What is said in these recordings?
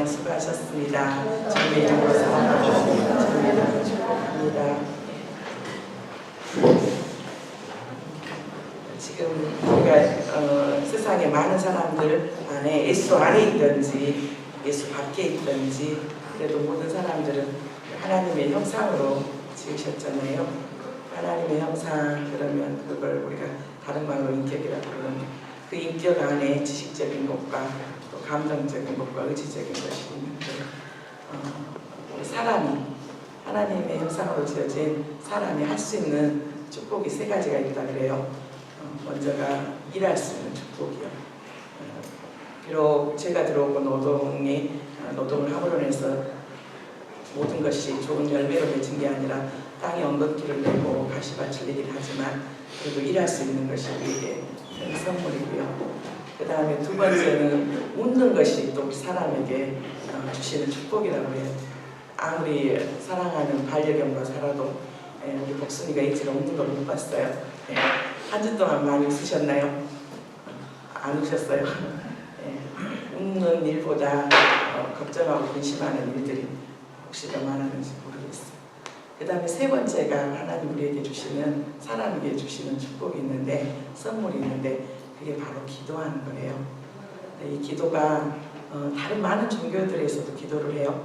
수고하셨습니다. 주님의 이름으로 사랑합니다. 주님의 이름으로 축복합니다. 지금 우리가 세상에 많은 사람들 안에 예수 안에 있든지 예수 밖에 있든지 그래도 모든 사람들은 하나님의 형상으로 지으셨잖아요. 하나님의 형상 그러면 그걸 우리가 다른 말로 인격이라고 그러는데 그 인격 안에 지식적인 것과 감정적인 것과 의지적인 것이 있는데 우리 사람이 하나님의 형상으로 지어진 사람이 할 수 있는 축복이 세 가지가 있다 그래요. 먼저가 일할 수 있는 축복이요. 비록 제가 들어오고 노동을 함으로 해서 모든 것이 좋은 열매로 맺은 게 아니라 땅에 엉겅퀴를 내고 가시밭을 내긴 하지만 그래도 일할 수 있는 것이 우리에게 큰 선물이고요. 그 다음에 두 번째는 웃는 것이 또 사람에게 주시는 축복이라고 해요. 아무리 사랑하는 반려견과 살아도 우리 복순이가 이제는 웃는 걸 못 봤어요. 한 주 동안 많이 웃으셨나요? 안 웃으셨어요? 웃는 일보다 걱정하고 근심하는 일들이 혹시 더 많았는지 모르겠어요. 그 다음에 세 번째가 하나님 우리에게 주시는 사람에게 주시는 축복이 있는데 선물이 있는데 그게 바로 기도하는 거예요. 이 기도가 다른 많은 종교들에서도 기도를 해요.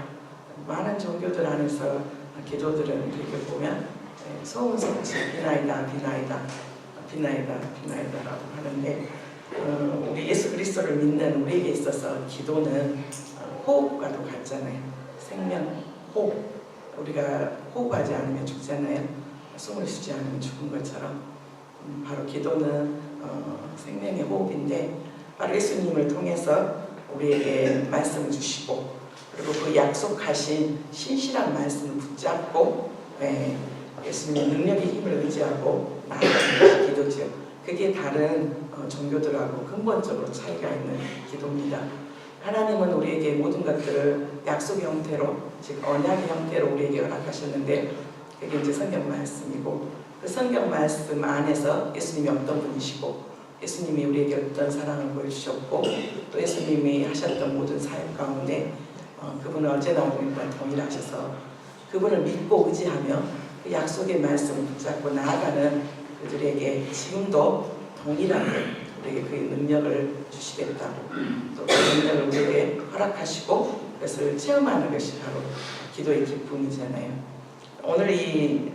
많은 종교들 안에서 기도들은 이렇게 보면 소음성치 비나이다 비나이다 비나이다 비나이다라고 하는데 우리 예수 그리스도를 믿는 우리에게 있어서 기도는 호흡과도 같잖아요. 생명, 호흡. 우리가 호흡하지 않으면 죽잖아요. 숨을 쉬지 않으면 죽은 것처럼 바로 기도는 생명의 호흡인데 바로 예수님을 통해서 우리에게 말씀을 주시고 그리고 그 약속하신 신실한 말씀을 붙잡고 예수님의 능력의 힘을 의지하고 나아가는 것이 기도죠. 그게 다른 종교들하고 근본적으로 차이가 있는 기도입니다. 하나님은 우리에게 모든 것들을 약속의 형태로 즉 언약의 형태로 우리에게 허락하셨는데 그게 이제 성경 말씀이고 그 성경 말씀 안에서 예수님이 어떤 분이시고 예수님이 우리에게 어떤 사랑을 보여주셨고 또 예수님이 하셨던 모든 사역 가운데 그분은 언제나 우리와 동일하셔서 그분을 믿고 의지하며 그 약속의 말씀을 붙잡고 나아가는 그들에게 지금도 동일하게 우리에게 그 능력을 주시겠다고 또 그 능력을 우리에게 허락하시고 그것을 체험하는 것이 바로 기도의 기쁨이잖아요. 오늘 이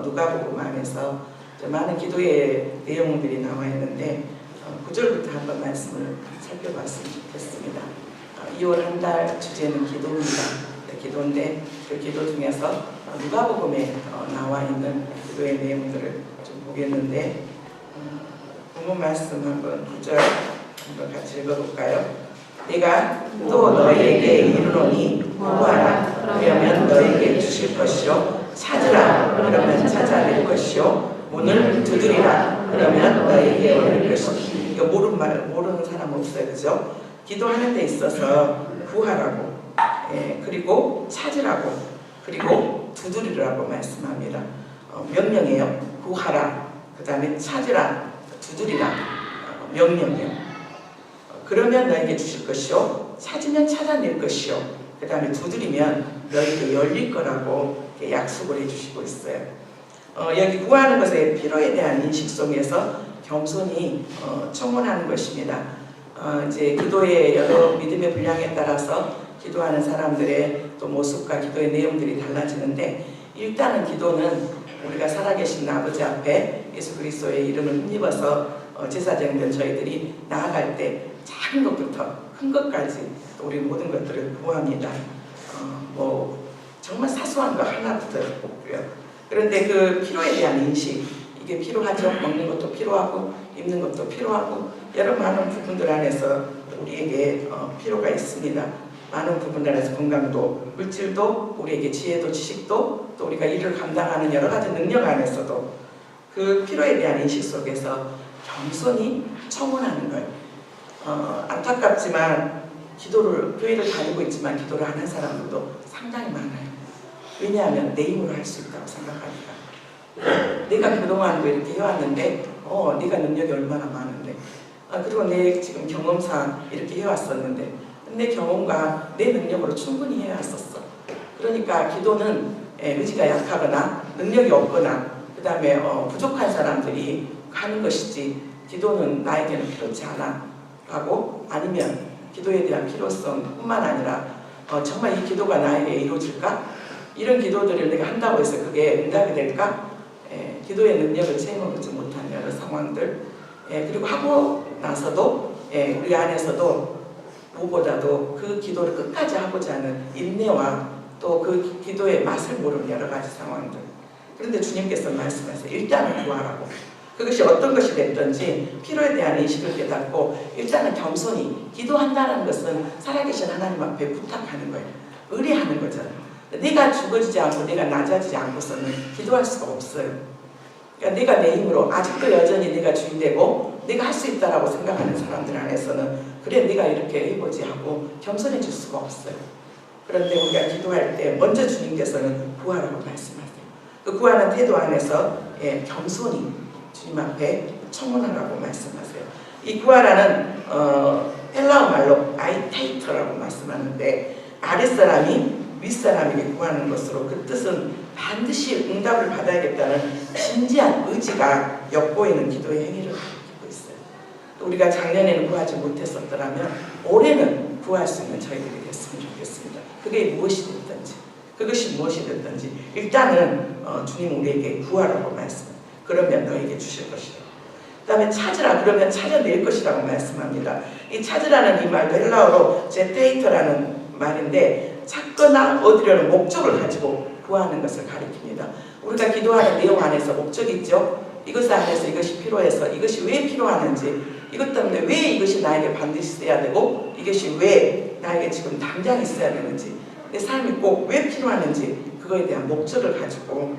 누가복음 안에서 많은 기도의 내용들이 나와 있는데 9절부터 한번 말씀을 살펴봤으면 좋겠습니다. 2월 한 달 주제는 기도입니다. 기도인데 그 기도 중에서 누가복음에 나와 있는 기도의 내용들을 좀 보겠는데 본문 말씀 한번 9절 한번 같이 읽어볼까요? 내가 또 너희에게 이르노니 구하라 그러면 너희에게 주실 것이요 찾으라 그러면 찾아낼 것이요 문을 두드리라 그러면 너희에게 열릴 것이요. 이거 모르는 사람 없어요, 그죠? 기도하는 데 있어서 구하라고 그리고 찾으라고 그리고 두드리라고 말씀합니다. 명령이에요. 구하라 그 다음에 찾으라 두드리라 명령이에요. 그러면 너에게 주실 것이요 찾으면 찾아낼 것이요 그 다음에 두드리면 너에게 열릴 거라고 약속을 해주시고 있어요. 여기 구하는 것의 필요에 대한 인식 속에서 겸손히 청원하는 것입니다. 이제 기도의 여러 믿음의 분량에 따라서 기도하는 사람들의 또 모습과 기도의 내용들이 달라지는데 일단은 기도는 우리가 살아계신 아버지 앞에 예수 그리스도의 이름을 힘입어서 제사장된 저희들이 나아갈 때 작은 것부터 큰 것까지 우리 모든 것들을 구합니다. 정말 사소한 거 하나부터 보고요. 그런데 그 필요에 대한 인식 이게 필요하죠. 먹는 것도 필요하고 입는 것도 필요하고 여러 많은 부분들 안에서 우리에게 필요가 있습니다. 많은 부분들 안에서 건강도 물질도 우리에게 지혜도 지식도 또 우리가 일을 감당하는 여러 가지 능력 안에서도 그 필요에 대한 인식 속에서 겸손히 청원하는 거예요. 안타깝지만 교회를 다니고 있지만 기도를 안 한 사람들도 상당히 많아요. 왜냐하면 내 힘으로 할 수 있다고 생각하니까. 내가 그동안도 이렇게 해왔는데 네가 능력이 얼마나 많은데 그리고 내 지금 경험상 이렇게 해왔었는데 내 경험과 내 능력으로 충분히 해왔었어. 그러니까 기도는 의지가 약하거나 능력이 없거나 그 다음에 부족한 사람들이 하는 것이지 기도는 나에게는 필요치 않아 라고, 아니면 기도에 대한 필요성 뿐만 아니라 정말 이 기도가 나에게 이루어질까? 이런 기도들을 내가 한다고 해서 그게 응답이 될까? 기도의 능력을 체험하지 못한 여러 상황들, 그리고 하고 나서도 우리 안에서도 무엇보다도 그 기도를 끝까지 하고자 하는 인내와 또 그 기도의 맛을 모르는 여러 가지 상황들. 그런데 주님께서 말씀하세요. 일단은 구하라고. 그것이 어떤 것이 됐든지 필요에 대한 인식을 깨닫고 일단은 겸손히 기도한다는 것은 살아계신 하나님 앞에 부탁하는 거예요. 의뢰하는 거잖아요. 내가 죽어지지 않고 내가 낮아지지 않고서는 기도할 수가 없어요. 그러니까 내가 내 힘으로 아직도 여전히 내가 주인되고 내가 할 수 있다라고 생각하는 사람들 안에서는 그래 내가 이렇게 해보지 하고 겸손해질 수가 없어요. 그런데 우리가 기도할 때 먼저 주님께서는 구하라고 말씀하세요. 그 구하는 태도 안에서 겸손히 주님 앞에 청원하라고 말씀하세요. 이 구하라는 헬라어 말로 아이테이터라고 말씀하는데 아랫사람이 윗사람에게 구하는 것으로, 그 뜻은 반드시 응답을 받아야겠다는 진지한 의지가 엿보이는 기도의 행위를 가리키고 있어요. 또 우리가 작년에는 구하지 못했었더라면 올해는 구할 수 있는 저희들이 됐으면 좋겠습니다. 그게 무엇이 됐든지, 그것이 무엇이 됐든지 일단은 주님 우리에게 구하라고 말씀해요. 그러면 너에게 주실 것이다. 그 다음에 찾으라, 그러면 찾아낼 것이라고 말씀합니다. 이 찾으라는 이 말도 헬라어로 제테이터라는 말인데 찾거나 얻으려는 목적을 가지고 구하는 것을 가리킵니다. 우리가 기도하는 내용 안에서 목적이 있죠. 이것 안에서 이것이 필요해서 이것이 왜 필요하는지, 이것 때문에 왜 이것이 나에게 반드시 있어야 되고 이것이 왜 나에게 지금 당장 있어야 되는지, 내 삶이 꼭 왜 필요하는지 그거에 대한 목적을 가지고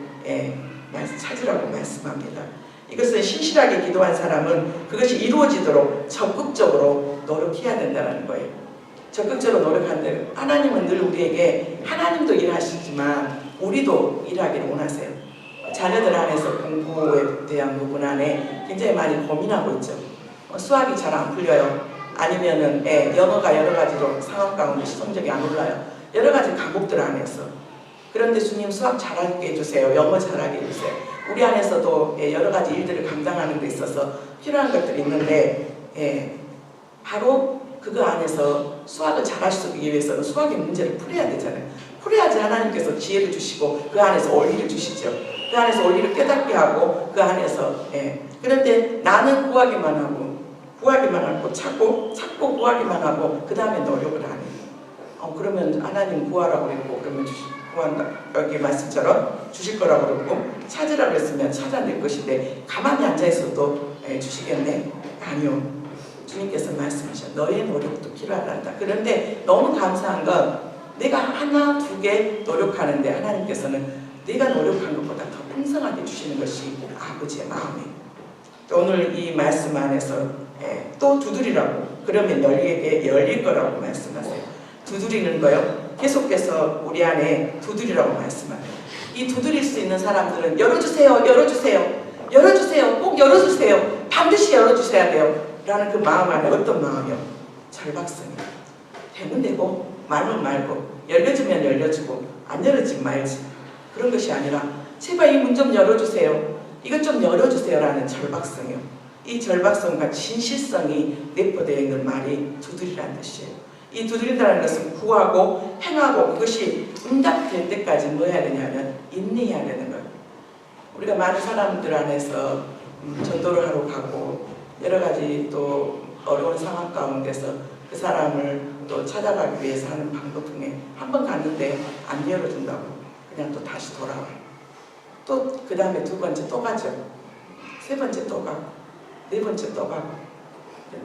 찾으라고 말씀합니다. 이것은 신실하게 기도한 사람은 그것이 이루어지도록 적극적으로 노력해야 된다는 거예요. 적극적으로 노력하는데 하나님은 늘 우리에게, 하나님도 일하시지만 우리도 일하기를 원하세요. 자녀들 안에서 공부에 대한 부분 안에 굉장히 많이 고민하고 있죠. 수학이 잘 안 풀려요. 아니면은 영어가 여러 가지로 상황 가운데 성적이 안 올라요. 여러 가지 과목들 안에서. 그런데 주님 수학 잘하게 해주세요. 영어 잘하게 해주세요. 우리 안에서도 여러 가지 일들을 감당하는 데 있어서 필요한 것들이 있는데 바로 그거 안에서 수학을 잘할 수 있기 위해서는 수학의 문제를 풀어야 되잖아요. 풀어야지 하나님께서 지혜를 주시고 그 안에서 원리를 주시죠. 그 안에서 원리를 깨닫게 하고 그 안에서 그런데 나는 구하기만 하고 찾고 구하기만 하고 그 다음에 노력을 안 해요. 그러면 하나님 구하라고 그랬고 그러면 구한다. 여기 말씀처럼 주실 거라고 그랬고 찾으라고 했으면 찾아낼 것인데 가만히 앉아있어도 주시겠네? 아니요. 주님께서 말씀하셔. 너의 노력도 필요하단다. 그런데 너무 감사한 건 내가 하나, 두 개 노력하는데 하나님께서는 내가 노력한 것보다 더 풍성하게 주시는 것이 아버지의 마음이에요. 오늘 이 말씀 안에서 또 두드리라고, 그러면 열릴 거라고 말씀하세요. 두드리는 거요. 계속해서 우리 안에 두드리라고 말씀하세요. 이 두드릴 수 있는 사람들은 열어주세요. 꼭 열어주세요. 반드시 열어주셔야 돼요. 라는 그 마음 안에 어떤 마음이요? 절박성이요. 되면 되고 말면 말고 열려주면 열려주고 안 열어지면 말지. 그런 것이 아니라 제발 이 문 좀 열어주세요. 이것 좀 열어주세요. 라는 절박성이요. 이 절박성과 진실성이 내포되어 있는 말이 두드리라는 뜻이에요. 이 두드린다는 것은 구하고 행하고 그것이 응답될 때까지 뭐 해야 되냐면 인내해야 되는 거예요. 우리가 많은 사람들 안에서 전도를 하러 가고 여러 가지 또 어려운 상황 가운데서 그 사람을 또 찾아가기 위해서 하는 방법 중에 한 번 갔는데 안 열어준다고 그냥 또 다시 돌아와요. 또 그 다음에 두 번째 또 가죠. 세 번째 또 가고 네 번째 또 가고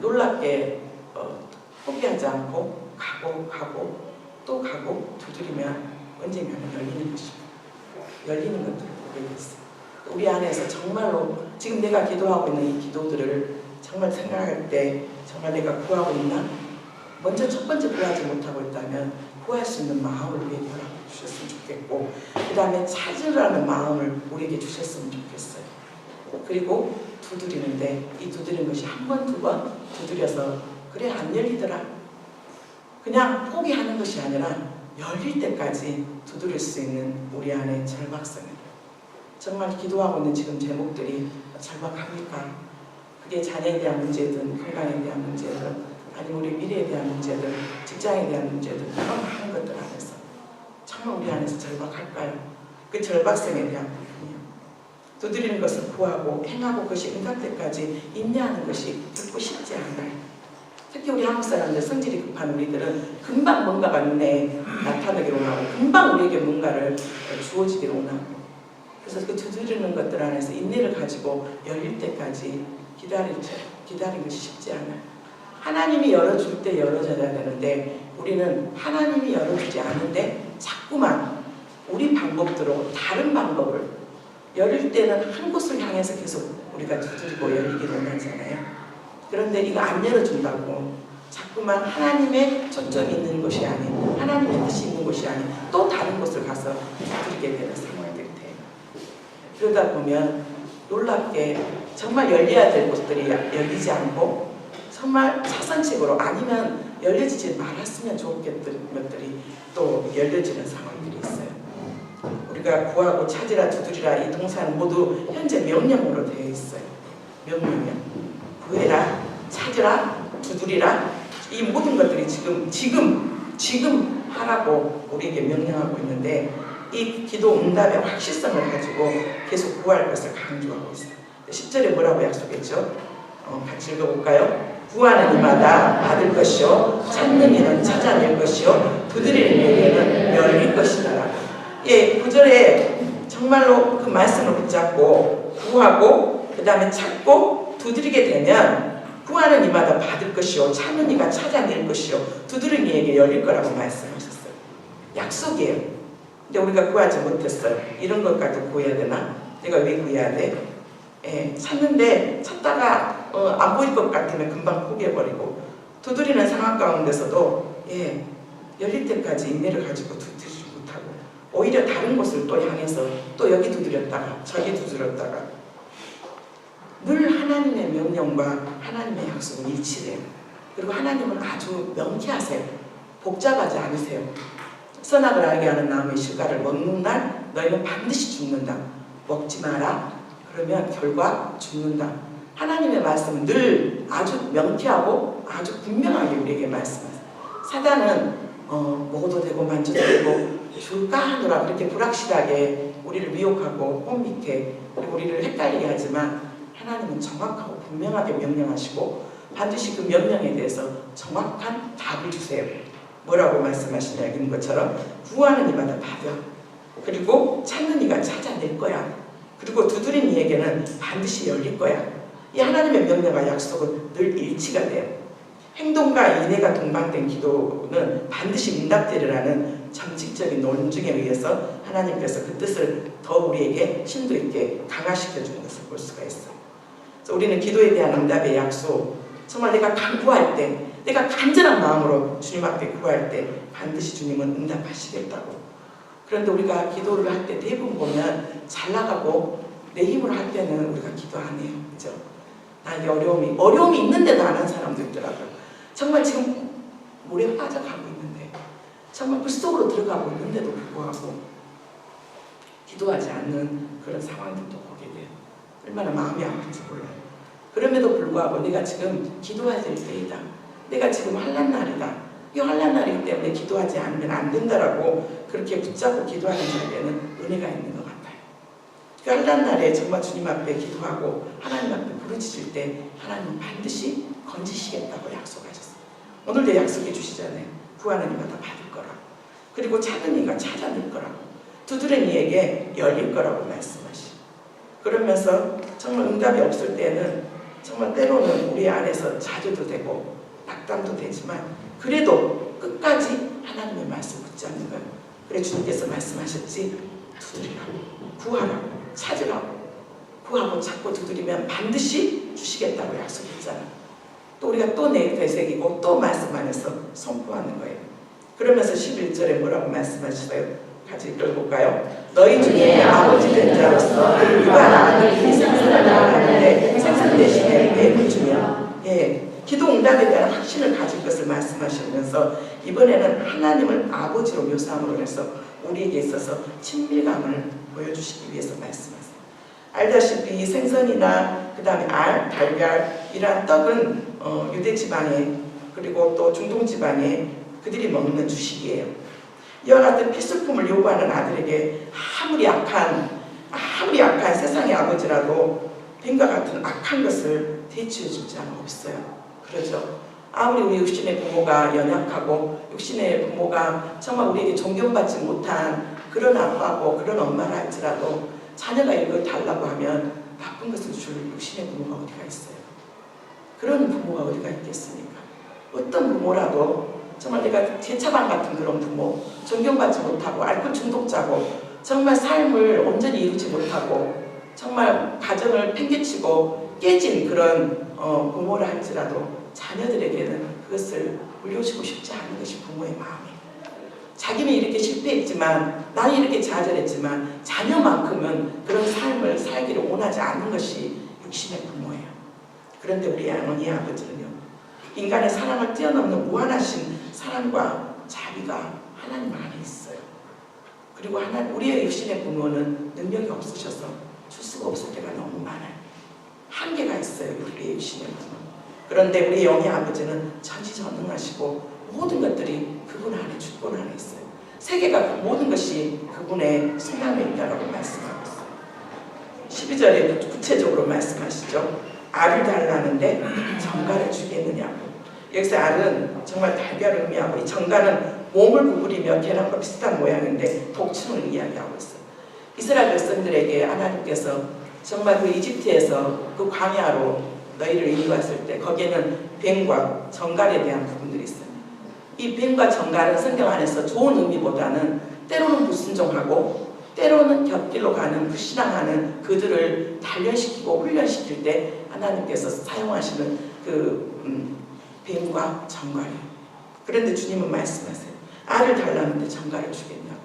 놀랍게 포기하지 않고 가고 또 가고 두드리면 언젠가는 열리는 것입니다. 열리는 것들을 보게 있어요. 우리 안에서 정말로 지금 내가 기도하고 있는 이 기도들을 정말 생각할 때 정말 내가 구하고 있나? 먼저 첫 번째 구하지 못하고 있다면 구할 수 있는 마음을 우리에게 허락해 주셨으면 좋겠고, 그 다음에 찾으라는 마음을 우리에게 주셨으면 좋겠어요. 그리고 두드리는데 이 두드리는 것이 한 번, 두 번 두드려서 그래 안 열리더라 그냥 포기하는 것이 아니라 열릴 때까지 두드릴 수 있는 우리 안에 절박성이에요. 정말 기도하고 있는 지금 제목들이 절박합니까? 그게 자녀에 대한 문제든 건강에 대한 문제든 아니면 우리 미래에 대한 문제든 직장에 대한 문제든 그런 많은 것들 안에서 정말 우리 안에서 절박할까요? 그 절박성에 대한 부분이요. 두드리는 것을 구하고 행하고 그것이 응답 때까지 인내하는 것이 결코 쉽지 않아요. 특히 우리 한국 사람들 성질이 급한 우리들은 금방 뭔가가 눈에 나타나기로 원하고 금방 우리에게 뭔가를 주어지기로 원하고, 그래서 그 두드리는 것들 안에서 인내를 가지고 열릴 때까지 기다리는 것이 쉽지 않아요. 하나님이 열어줄 때 열어줘야 되는데 우리는 하나님이 열어주지 않은데 자꾸만 우리 방법대로 다른 방법을, 열릴 때는 한 곳을 향해서 계속 우리가 두드리고 열리기를 원하잖아요. 그런데 이거 안 열어준다고 자꾸만 하나님의 초점이 있는 곳이 아닌, 하나님의 뜻이 있는 곳이 아닌 또 다른 곳을 가서 두드리게 되는 상황이 될 테예요. 그러다 보면 놀랍게 정말 열려야 될 곳들이 열리지 않고 정말 차선책으로 아니면 열려지지 말았으면 좋겠던 것들이 또 열려지는 상황들이 있어요. 우리가 구하고 찾으라 두드리라 이 동사는 모두 현재 명령으로 되어 있어요. 명령이요. 구해라, 찾으라, 두드리라, 이 모든 것들이 지금 하라고 우리에게 명령하고 있는데 이 기도 응답의 확실성을 가지고 계속 구할 것을 강조하고 있어요. 10절에 뭐라고 약속했죠? 같이 읽어볼까요? 구하는 이마다 받을 것이요, 찾는 이는 찾아낼 것이요, 두드리는 이에게는 열릴 것이다. 예, 9절에 정말로 그 말씀을 붙잡고 구하고 그 다음에 찾고 두드리게 되면 구하는 이마다 받을 것이요, 찾는 이가 찾아낼 것이요, 두드리는 이에게 열릴 거라고 말씀하셨어요. 약속이에요. 근데 우리가 구하지 못했어요. 이런 것까지 구해야 되나? 내가 왜 구해야 돼? 예, 찾는데 찾다가 안 보일 것 같으면 금방 포기해버리고, 두드리는 상황 가운데서도 열릴 때까지 인내를 가지고 두드리지 못하고 오히려 다른 곳을 또 향해서 또 여기 두드렸다가 저기 두드렸다가, 늘 하나님의 명령과 하나님의 약속은 일치돼요. 그리고 하나님은 아주 명쾌하세요. 복잡하지 않으세요. 선악을 알게 하는 나무의 실과를 먹는 날 너희는 반드시 죽는다. 먹지 마라. 그러면 결과 죽는다. 하나님의 말씀은 늘 아주 명쾌하고 아주 분명하게 우리에게 말씀하세요. 사단은 먹어도 되고 만져도 되고 줄까 하노라 그렇게 불확실하게 우리를 미혹하고 혼미케 그리고 우리를 헷갈리게 하지만, 하나님은 정확하고 분명하게 명령하시고 반드시 그 명령에 대해서 정확한 답을 주세요. 뭐라고 말씀하시냐는 것처럼 구하는 이마다 받아, 그리고 찾는 이가 찾아낼 거야, 그리고 두드린 이에게는 반드시 열릴 거야. 이 하나님의 명령과 약속은 늘 일치가 돼요. 행동과 인내가 동반된 기도는 반드시 응답되리라는 정직적인 논증에 의해서 하나님께서 그 뜻을 더 우리에게 심도 있게 강화시켜 주는 것을 볼 수가 있어요. 그래서 우리는 기도에 대한 응답의 약속, 정말 내가 간구할 때, 내가 간절한 마음으로 주님 앞에 구할 때 반드시 주님은 응답하시겠다고. 그런데 우리가 기도를 할 때 대부분 보면 잘 나가고 내 힘으로 할 때는 우리가 기도 안 해요. 그죠? 나에게 어려움이 있는데도 안 한 사람도 있더라고요. 정말 지금 물에 빠져가고 있는데, 정말 그 속으로 들어가고 있는데도 불구하고 기도하지 않는 그런 상황들도 보게 돼요. 얼마나 마음이 아픈지 몰라요. 그럼에도 불구하고 내가 지금 기도해야 될 때이다. 내가 지금 환난 날이다. 이 환난 날이기 때문에 기도하지 않으면 안 된다라고 그렇게 붙잡고 기도하는 자에게는 은혜가 있는 것 같아요. 그 환난 날에 정말 주님 앞에 기도하고 하나님 앞에 부르짖을 때 하나님은 반드시 건지시겠다고 약속하셨어요. 오늘도 약속해 주시잖아요. 구하는 이마다 받을 거라고, 그리고 찾는 이가 찾아낼 거라고, 두드린 이에게 열릴 거라고 말씀하시고, 그러면서 정말 응답이 없을 때는 정말 때로는 우리 안에서 자주도 되고 낙담도 되지만 그래도 끝까지 하나님의 말씀 붙잡는 거예요. 그래 주님께서 말씀하셨지, 두드리라고, 구하라고, 찾으라고, 구하고 찾고 두드리면 반드시 주시겠다고 약속했잖아. 또 우리가 또 되새기고 또 말씀 안에서 선포하는 거예요. 그러면서 11절에 뭐라고 말씀하셨어요? 같이 읽어볼까요? 너희 중에 아버지 된 자로서 누가 아들이 생선을 낳았는데 생선 대신에 뱀을 주며, 기도 응답에 대한 확신을 가질 것을 말씀하시면서 이번에는 하나님을 아버지로 묘사함으로 해서 우리에게 있어서 친밀감을 보여주시기 위해서 말씀하세요. 알다시피 생선이나 그 다음에 알, 달걀 이러한 떡은 유대 지방에 그리고 또 중동 지방에 그들이 먹는 주식이에요. 이와 같은 필수품을 요구하는 아들에게 아무리 약한 세상의 아버지라도 뱀과 같은 악한 것을 대체해 줄 자는 없어요. 그렇죠? 아무리 우리 육신의 부모가 연약하고 육신의 부모가 정말 우리에게 존경받지 못한 그런 아빠고 그런 엄마라 할지라도 자녀가 이걸 달라고 하면 나쁜 것을 줄 육신의 부모가 어디가 있어요? 그런 부모가 어디가 있겠습니까? 어떤 부모라도 정말 내가 제차방 같은 그런 부모, 존경받지 못하고 알코올 중독자고 정말 삶을 온전히 이루지 못하고 정말 가정을 팽개치고 깨진 그런 부모라 할지라도 자녀들에게는 그것을 물려주고 싶지 않은 것이 부모의 마음이에요. 자기는 이렇게 실패했지만 나는 이렇게 좌절했지만 자녀만큼은 그런 삶을 살기를 원하지 않는 것이 육신의 부모예요. 그런데 우리 어머니 아버지는요, 인간의 사랑을 뛰어넘는 무한하신 사랑과 자비가 하나님 안에 있어요. 그리고 우리의 육신의 부모는 능력이 없으셔서 줄 수가 없을 때가 너무 많아요. 한계가 있어요, 우리의 육신의 부모. 그런데 우리 영의 아버지는 전지전능하시고 모든 것들이 그분 안에, 주권 안에 있어요. 세계가 모든 것이 그분의 손 안에 있다고 말씀하고 있어요. 12절에 구체적으로 말씀하시죠. 알을 달라는데 정갈을 주겠느냐고. 여기서 알은 정말 달걀을 의미하고 이 정갈은 몸을 구부리며 계란과 비슷한 모양인데 독침을 이야기하고 있어요. 이스라엘 백성들에게 하나님께서 정말 그 이집트에서 그 광야로 너희를 인도했을 때 거기에는 뱀과 정갈에 대한 부분들이 있어요. 이 뱀과 정갈은 성경 안에서 좋은 의미보다는 때로는 불순종하고 때로는 곁길로 가는 불신앙하는 그들을 단련시키고 훈련시킬 때 하나님께서 사용하시는 그 뱀과 정갈이에요. 그런데 주님은 말씀하세요. 알을 달라는데 정갈을 주겠냐고.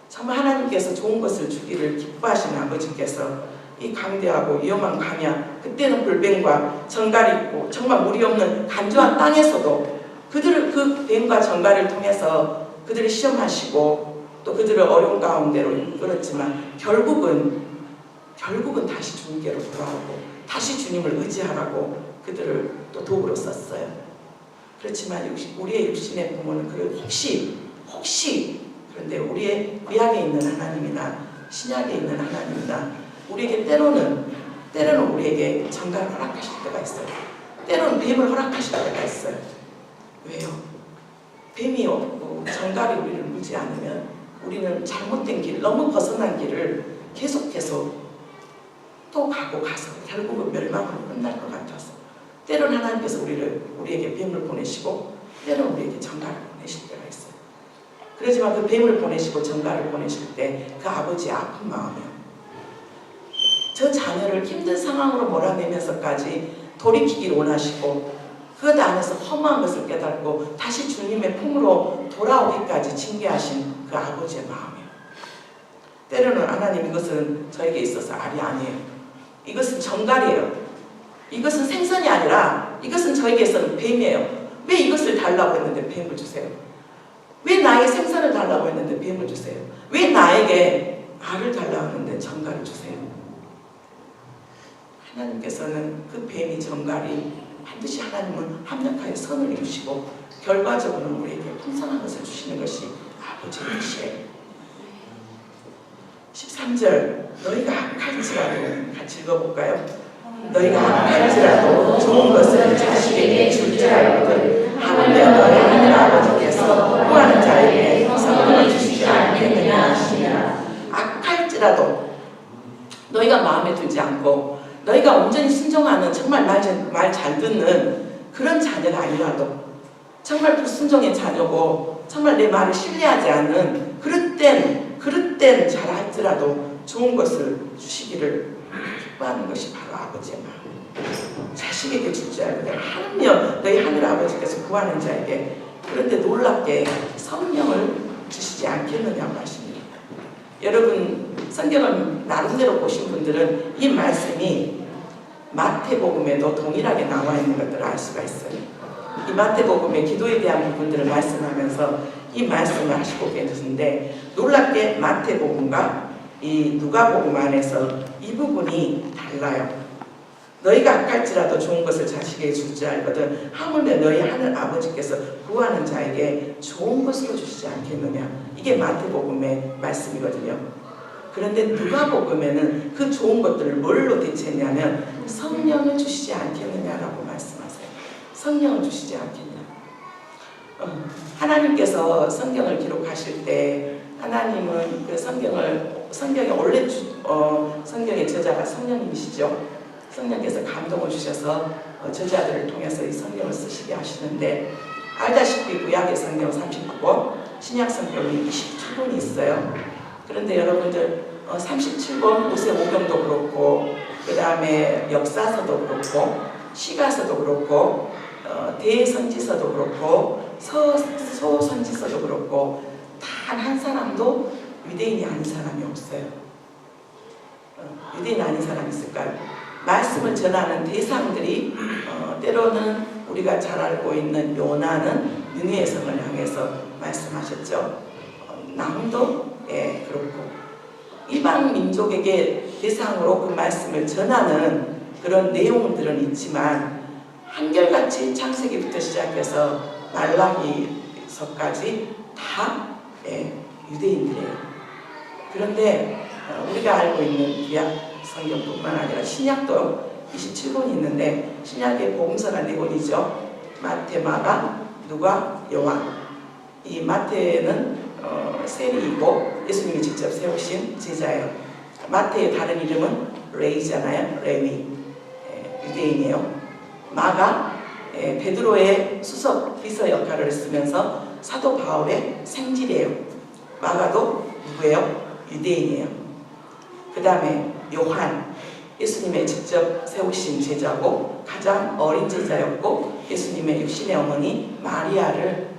정말 하나님께서 좋은 것을 주기를 기뻐하시는 아버지께서 이 강대하고 위험한 광야, 그때는 불뱀과 정갈이 있고 정말 물이 없는 간조한 땅에서도 그들을 그 뱀과 정갈을 통해서 그들을 시험하시고 또 그들을 어려운 가운데로 이끌었지만 결국은 다시 주님께로 돌아오고 다시 주님을 의지하라고 그들을 또 도구로 썼어요. 그렇지만 우리의 육신의 부모는 그 혹시 그런데 우리의 구약에 있는 하나님이나 신약에 있는 하나님이나 우리에게 때로는 우리에게 정갈을 허락하실 때가 있어요. 때로는 뱀을 허락하실 때가 있어요. 왜요? 뱀이 없고 정갈이 우리를 물지 않으면 우리는 잘못된 길, 너무 벗어난 길을 계속 또 가서 결국은 멸망으로 끝날 것 같아서 때로는 하나님께서 우리에게 뱀을 보내시고 때로는 우리에게 정갈을 보내실 때가 있어요. 그렇지만 그 뱀을 보내시고 정갈을 보내실 때 그 아버지의 아픈 마음이요. 저 자녀를 힘든 상황으로 몰아내면서까지 돌이키기를 원하시고 그것 안에서 허무한 것을 깨닫고 다시 주님의 품으로 돌아오기까지 징계하신 그 아버지의 마음이에요. 때로는 하나님 이것은 저에게 있어서 알이 아니에요. 이것은 정갈이에요. 이것은 생선이 아니라 이것은 저에게서는 뱀이에요. 왜 이것을 달라고 했는데 뱀을 주세요? 왜 나에게 생선을 달라고 했는데 뱀을 주세요? 왜 나에게 알을 달라고 했는데 정갈을 주세요? 하나님께서는 그 뱀이 정갈이 반드시 하나님은 합력하여 선을 이루시고 결과적으로는 우리에게 풍성한 것을 주시는 것이 아버지의 뜻이에요. 13절 너희가 악할지라도 같이 읽어볼까요? 너희가 악할지라도 좋은 것을 자식에게 줄 줄 알거든 하물며 너희 하늘 아버지께서 구하는 자에게 선물을 주시지 않겠느냐 하시니라. 악할지라도 너희가 마음에 들지 않고 너희가 온전히 순종하는 정말 말 잘 듣는 그런 자녀가 아니라도 정말 불순종의 자녀고 정말 내 말을 신뢰하지 않는 그릇된 자라 할지라도 좋은 것을 주시기를 기뻐하는 것이 바로 아버지의 마음. 자식에게 줄 줄 알거든. 하느며 너희 하늘 아버지께서 구하는 자에게. 그런데 놀랍게 성령을 주시지 않겠느냐고 하십니다. 여러분 성경을 나름대로 보신 분들은 이 말씀이 마태복음에도 동일하게 나와 있는 것들을 알 수가 있어요. 이 마태복음의 기도에 대한 부분들을 말씀하면서 이 말씀을 하시고 계시는데, 놀랍게 마태복음과 이 누가복음 안에서 이 부분이 달라요. 너희가 악할지라도 좋은 것을 자식에게 줄 줄 알거든 하물며 너희 하늘 아버지께서 구하는 자에게 좋은 것으로 주시지 않겠느냐. 이게 마태복음의 말씀이거든요. 그런데 누가복음에는 그 좋은 것들을 뭘로 대체했냐면 성령을 주시지 않겠느냐라고 말씀하세요. 성령을 주시지 않겠냐. 하나님께서 성경을 기록하실 때 하나님은 그 성경의 원래 성경의 저자가 성령님이시죠. 성령께서 감동을 주셔서 저자들을 통해서 이 성경을 쓰시게 하시는데, 알다시피 구약의 성경 39권, 신약 성경이 27권이 있어요. 그런데 여러분들 37권 모세오경도 그렇고, 그 다음에 역사서도 그렇고, 시가서도 그렇고, 대선지서도 그렇고, 소선지서도 그렇고, 단 한 사람도 유대인이 아닌 사람이 없어요. 유대인 아닌 사람이 있을까요? 말씀을 전하는 대상들이 때로는 우리가 잘 알고 있는 요나는 느느웨 성을 향해서 말씀하셨죠. 나훔도 그렇고, 이방 민족에게 대상으로 그 말씀을 전하는 그런 내용들은 있지만 한결같이 창세기부터 시작해서 말라기서까지 다 유대인들이에요. 그런데 우리가 알고 있는 구약 성경뿐만 아니라 신약도 27권이 있는데, 신약의 복음서가 4권이죠. 마태, 마가, 누가, 요한. 이 마태는 세리이고 예수님이 직접 세우신 제자예요. 마태의 다른 이름은 레이잖아요. 레위. 유대인이에요. 마가 베드로의 수석 비서 역할을 쓰면서 사도 바울의 생질이에요. 마가도 누구예요? 유대인이에요. 그 다음에 요한, 예수님의 직접 세우신 제자고 가장 어린 제자였고, 예수님의 육신의 어머니 마리아를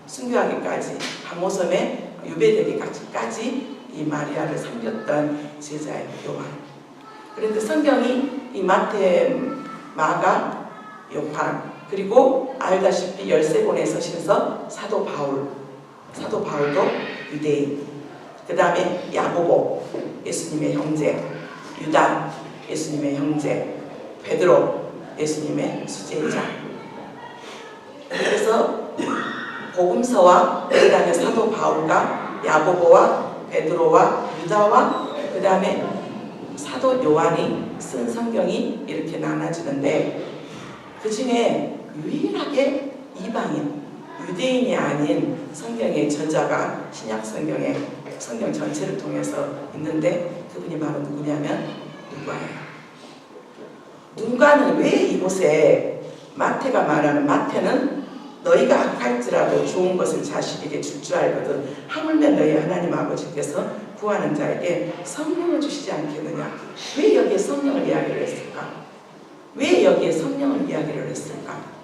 순교하기까지, 감모섬에 유배되기까지 이 마리아를 섬겼던 제자예요. 요한. 그런데 성경이 이 마태, 마가, 요한, 그리고 알다시피 13권의 서신서 사도 바울도 유대인, 그 다음에 야고보, 예수님의 형제, 유다, 예수님의 형제, 베드로, 예수님의 수제자. 그래서 복음서와 그 다음에 사도 바울과 야고보와 베드로와 유다와 그 다음에 사도 요한이 쓴 성경이 이렇게 나눠지는데, 그 중에 유일하게 이방인, 유대인이 아닌 성경의 저자가 신약 성경의 성경 전체를 통해서 있는데, 그분이 바로 누구냐면 누가예요. 누가는 왜 이곳에 마태가 말하는, 마태는 너희가 악할지라도 좋은 것을 자식에게 줄 줄 알거든 하물며 너희 하나님 아버지께서 구하는 자에게 성령을 주시지 않겠느냐. 왜 여기에 성령을 이야기를 했을까? 왜 여기에 성령을 이야기를 했을까?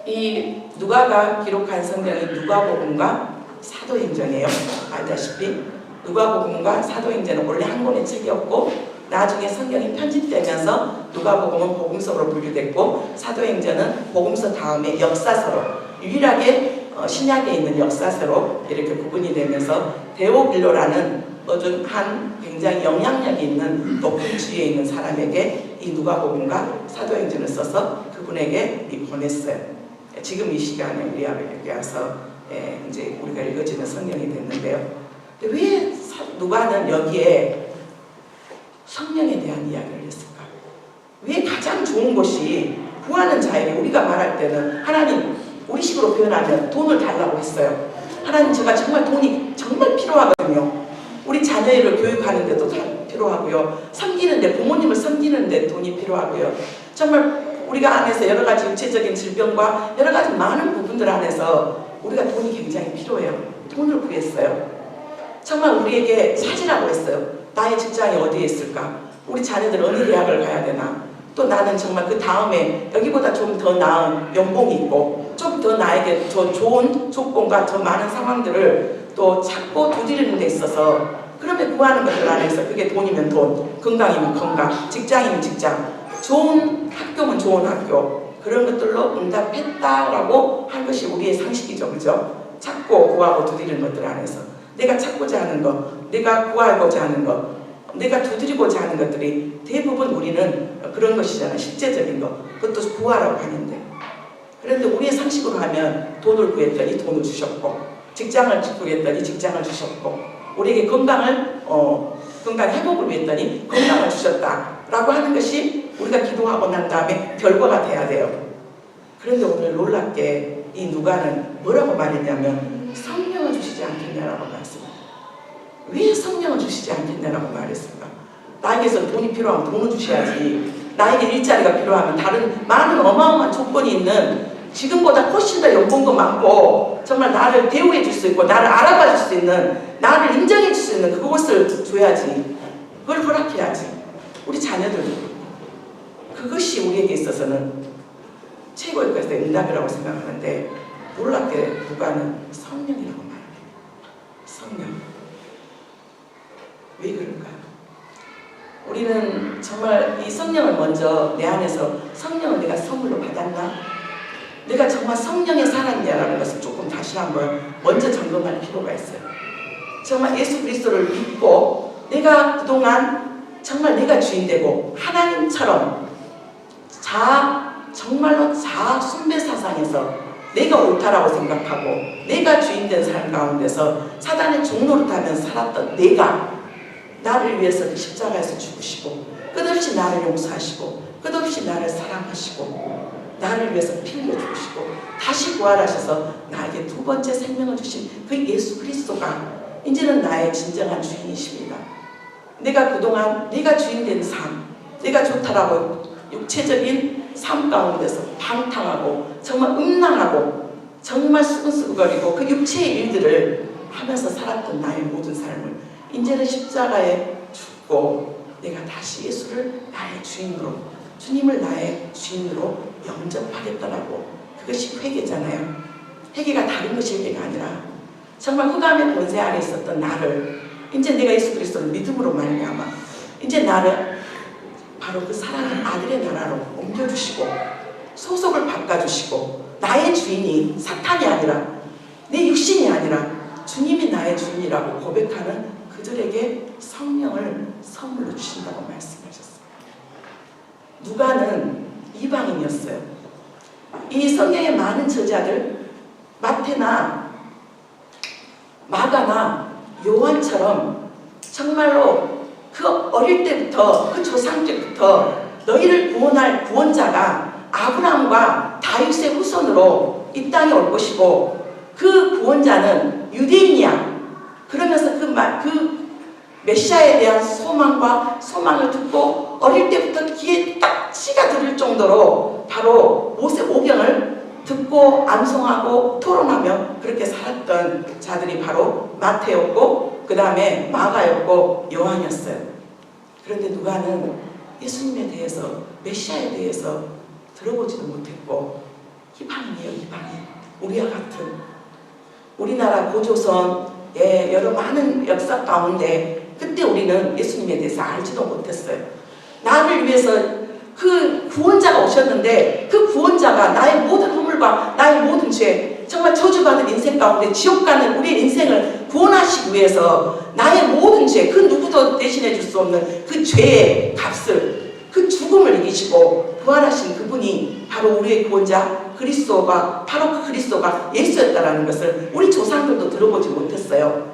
이 누가가 기록한 성경이 누가복음과 사도행전이에요. 알다시피 누가복음과 사도행전은 원래 한 권의 책이었고, 나중에 성경이 편집되면서 누가복음은 복음서로 분류됐고, 사도행전은 복음서 다음에 역사서로, 유일하게 신약에 있는 역사서로 이렇게 구분이 되면서 데오빌로라는 어떤 한 굉장히 영향력이 있는 높은 지위에 있는 사람에게 이 누가복음과 사도행전을 써서 그분에게 보냈어요. 지금 이 시간에 우리에게 와서 이제 우리가 읽어지는 성경이 됐는데요. 왜 누가는 여기에 성령에 대한 이야기를 했을까? 왜 가장 좋은 것이 구하는 자에게, 우리가 말할 때는 하나님, 우리식으로 표현하면 돈을 달라고 했어요. 하나님, 제가 정말 돈이 정말 필요하거든요. 우리 자녀를 교육하는데도 필요하고요. 섬기는데, 부모님을 섬기는데 돈이 필요하고요. 정말 우리가 안에서 여러 가지 육체적인 질병과 여러 가지 많은 부분들 안에서 우리가 돈이 굉장히 필요해요. 돈을 구했어요. 정말 우리에게 찾으라고 했어요. 나의 직장이 어디에 있을까? 우리 자녀들 어느 대학을 가야 되나? 또 나는 정말 그 다음에 여기보다 좀 더 나은 연봉이 있고 좀 더 나에게 더 좋은 조건과 더 많은 상황들을 또 찾고 두드리는 데 있어서 그러면 구하는 것들 안에서 그게 돈이면 돈, 건강이면 건강, 직장이면 직장, 좋은 학교면 좋은 학교 그런 것들로 응답했다라고 할 것이 우리의 상식이죠. 그죠? 찾고 구하고 두드리는 것들 안에서 내가 찾고자 하는 것, 내가 구하고자 하는 것, 내가 두드리고자 하는 것들이 대부분 우리는 그런 것이잖아. 실제적인 것. 그것도 구하라고 하는데. 그런데 우리의 상식으로 하면 돈을 구했더니 돈을 주셨고 직장을 구했더니 직장을 주셨고 우리에게 건강 회복을 위했더니 건강을 주셨다라고 하는 것이 우리가 기도하고 난 다음에 결과가 돼야 돼요. 그런데 오늘 놀랍게 이 누가는 뭐라고 말했냐면 성령을 주시지 않겠냐라고 말했습니다. 왜 성령을 주시지 않겠냐라고 말했습니다. 나에게서 돈이 필요하면 돈을 주셔야지. 나에게 일자리가 필요하면 다른 많은 어마어마한 조건이 있는 지금보다 훨씬 더 연봉도 많고 정말 나를 대우해 줄 수 있고 나를 알아봐 줄 수 있는 나를 인정해 줄 수 있는 그것을 줘야지. 그걸 허락해야지. 우리 자녀들도 그것이 우리에게 있어서는 최고의 것의 응답이라고 생각하는데 놀랍게 누가는 성령이라고 말합니다. 성령. 왜 그럴까요? 우리는 정말 이 성령을 먼저 내 안에서 성령을 내가 선물로 받았나? 내가 정말 성령에 살았냐라는 것을 조금 다시 한번 먼저 점검할 필요가 있어요. 정말 예수 그리스도를 믿고 내가 그동안 정말 내가 주인되고 하나님처럼 정말로 자아 숭배 사상에서 내가 옳다라고 생각하고 내가 주인된 삶 가운데서 사단의 종노릇하며 살았던 내가 나를 위해서 십자가에서 죽으시고 끝없이 나를 용서하시고 끝없이 나를 사랑하시고 나를 위해서 피 흘려 죽으시고 다시 부활하셔서 나에게 두 번째 생명을 주신 그 예수 그리스도가 이제는 나의 진정한 주인이십니다. 내가 그동안 내가 주인된 삶, 내가 좋다라고 육체적인 삶 가운데서 방탕하고 정말 음란하고 정말 수근수근거리고 그 육체의 일들을 하면서 살았던 나의 모든 삶을 이제는 십자가에 죽고 내가 다시 예수를 나의 주인으로 주님을 나의 주인으로 영접하겠다라고 그것이 회개잖아요. 회개가 다른 것이 회개가 아니라 정말 흑암의 권세 아래 있었던 나를 이제 내가 예수 그리스도를 믿음으로 말미암아 이제 나를 바로 그 사랑하는 아들의 나라로 옮겨주시고 소속을 바꿔주시고 나의 주인이 사탄이 아니라 내 육신이 아니라 주님이 나의 주인이라고 고백하는 그들에게 성령을 선물로 주신다고 말씀하셨어요. 누가는 이방인이었어요. 이 성경의 많은 저자들 마태나 마가나 요한처럼 정말로 그 어릴 때부터 그 조상 때부터 너희를 구원할 구원자가 아브라함과 다윗의 후손으로 이 땅에 올 것이고 그 구원자는 유대인이야. 그러면서 그 메시아에 대한 소망을 듣고 어릴 때부터 귀에 딱 찌가 들을 정도로 바로 모세 오경을 듣고 암송하고 토론하며 그렇게 살았던 자들이 바로 마태였고 그 다음에 마가였고 요한이었어요. 그런데 누가는 예수님에 대해서 메시아에 대해서 들어보지도 못했고 이방인이에요. 이방인. 우리와 같은 우리나라 고조선의 여러 많은 역사 가운데 그때 우리는 예수님에 대해서 알지도 못했어요. 나를 위해서 그 구원자가 오셨는데 그 구원자가 나의 모든 허물과 나의 모든 죄 정말 저주받은 인생 가운데 지옥 가는 우리의 인생을 구원하시기 위해서 나의 모든 죄 그 누구도 대신해 줄 수 없는 그 죄의 값을 그 죽음을 이기시고 부활하신 그분이 바로 우리의 구원자 그리스도가 바로 그 그리스도가 예수였다라는 것을 우리 조상들도 들어보지 못했어요.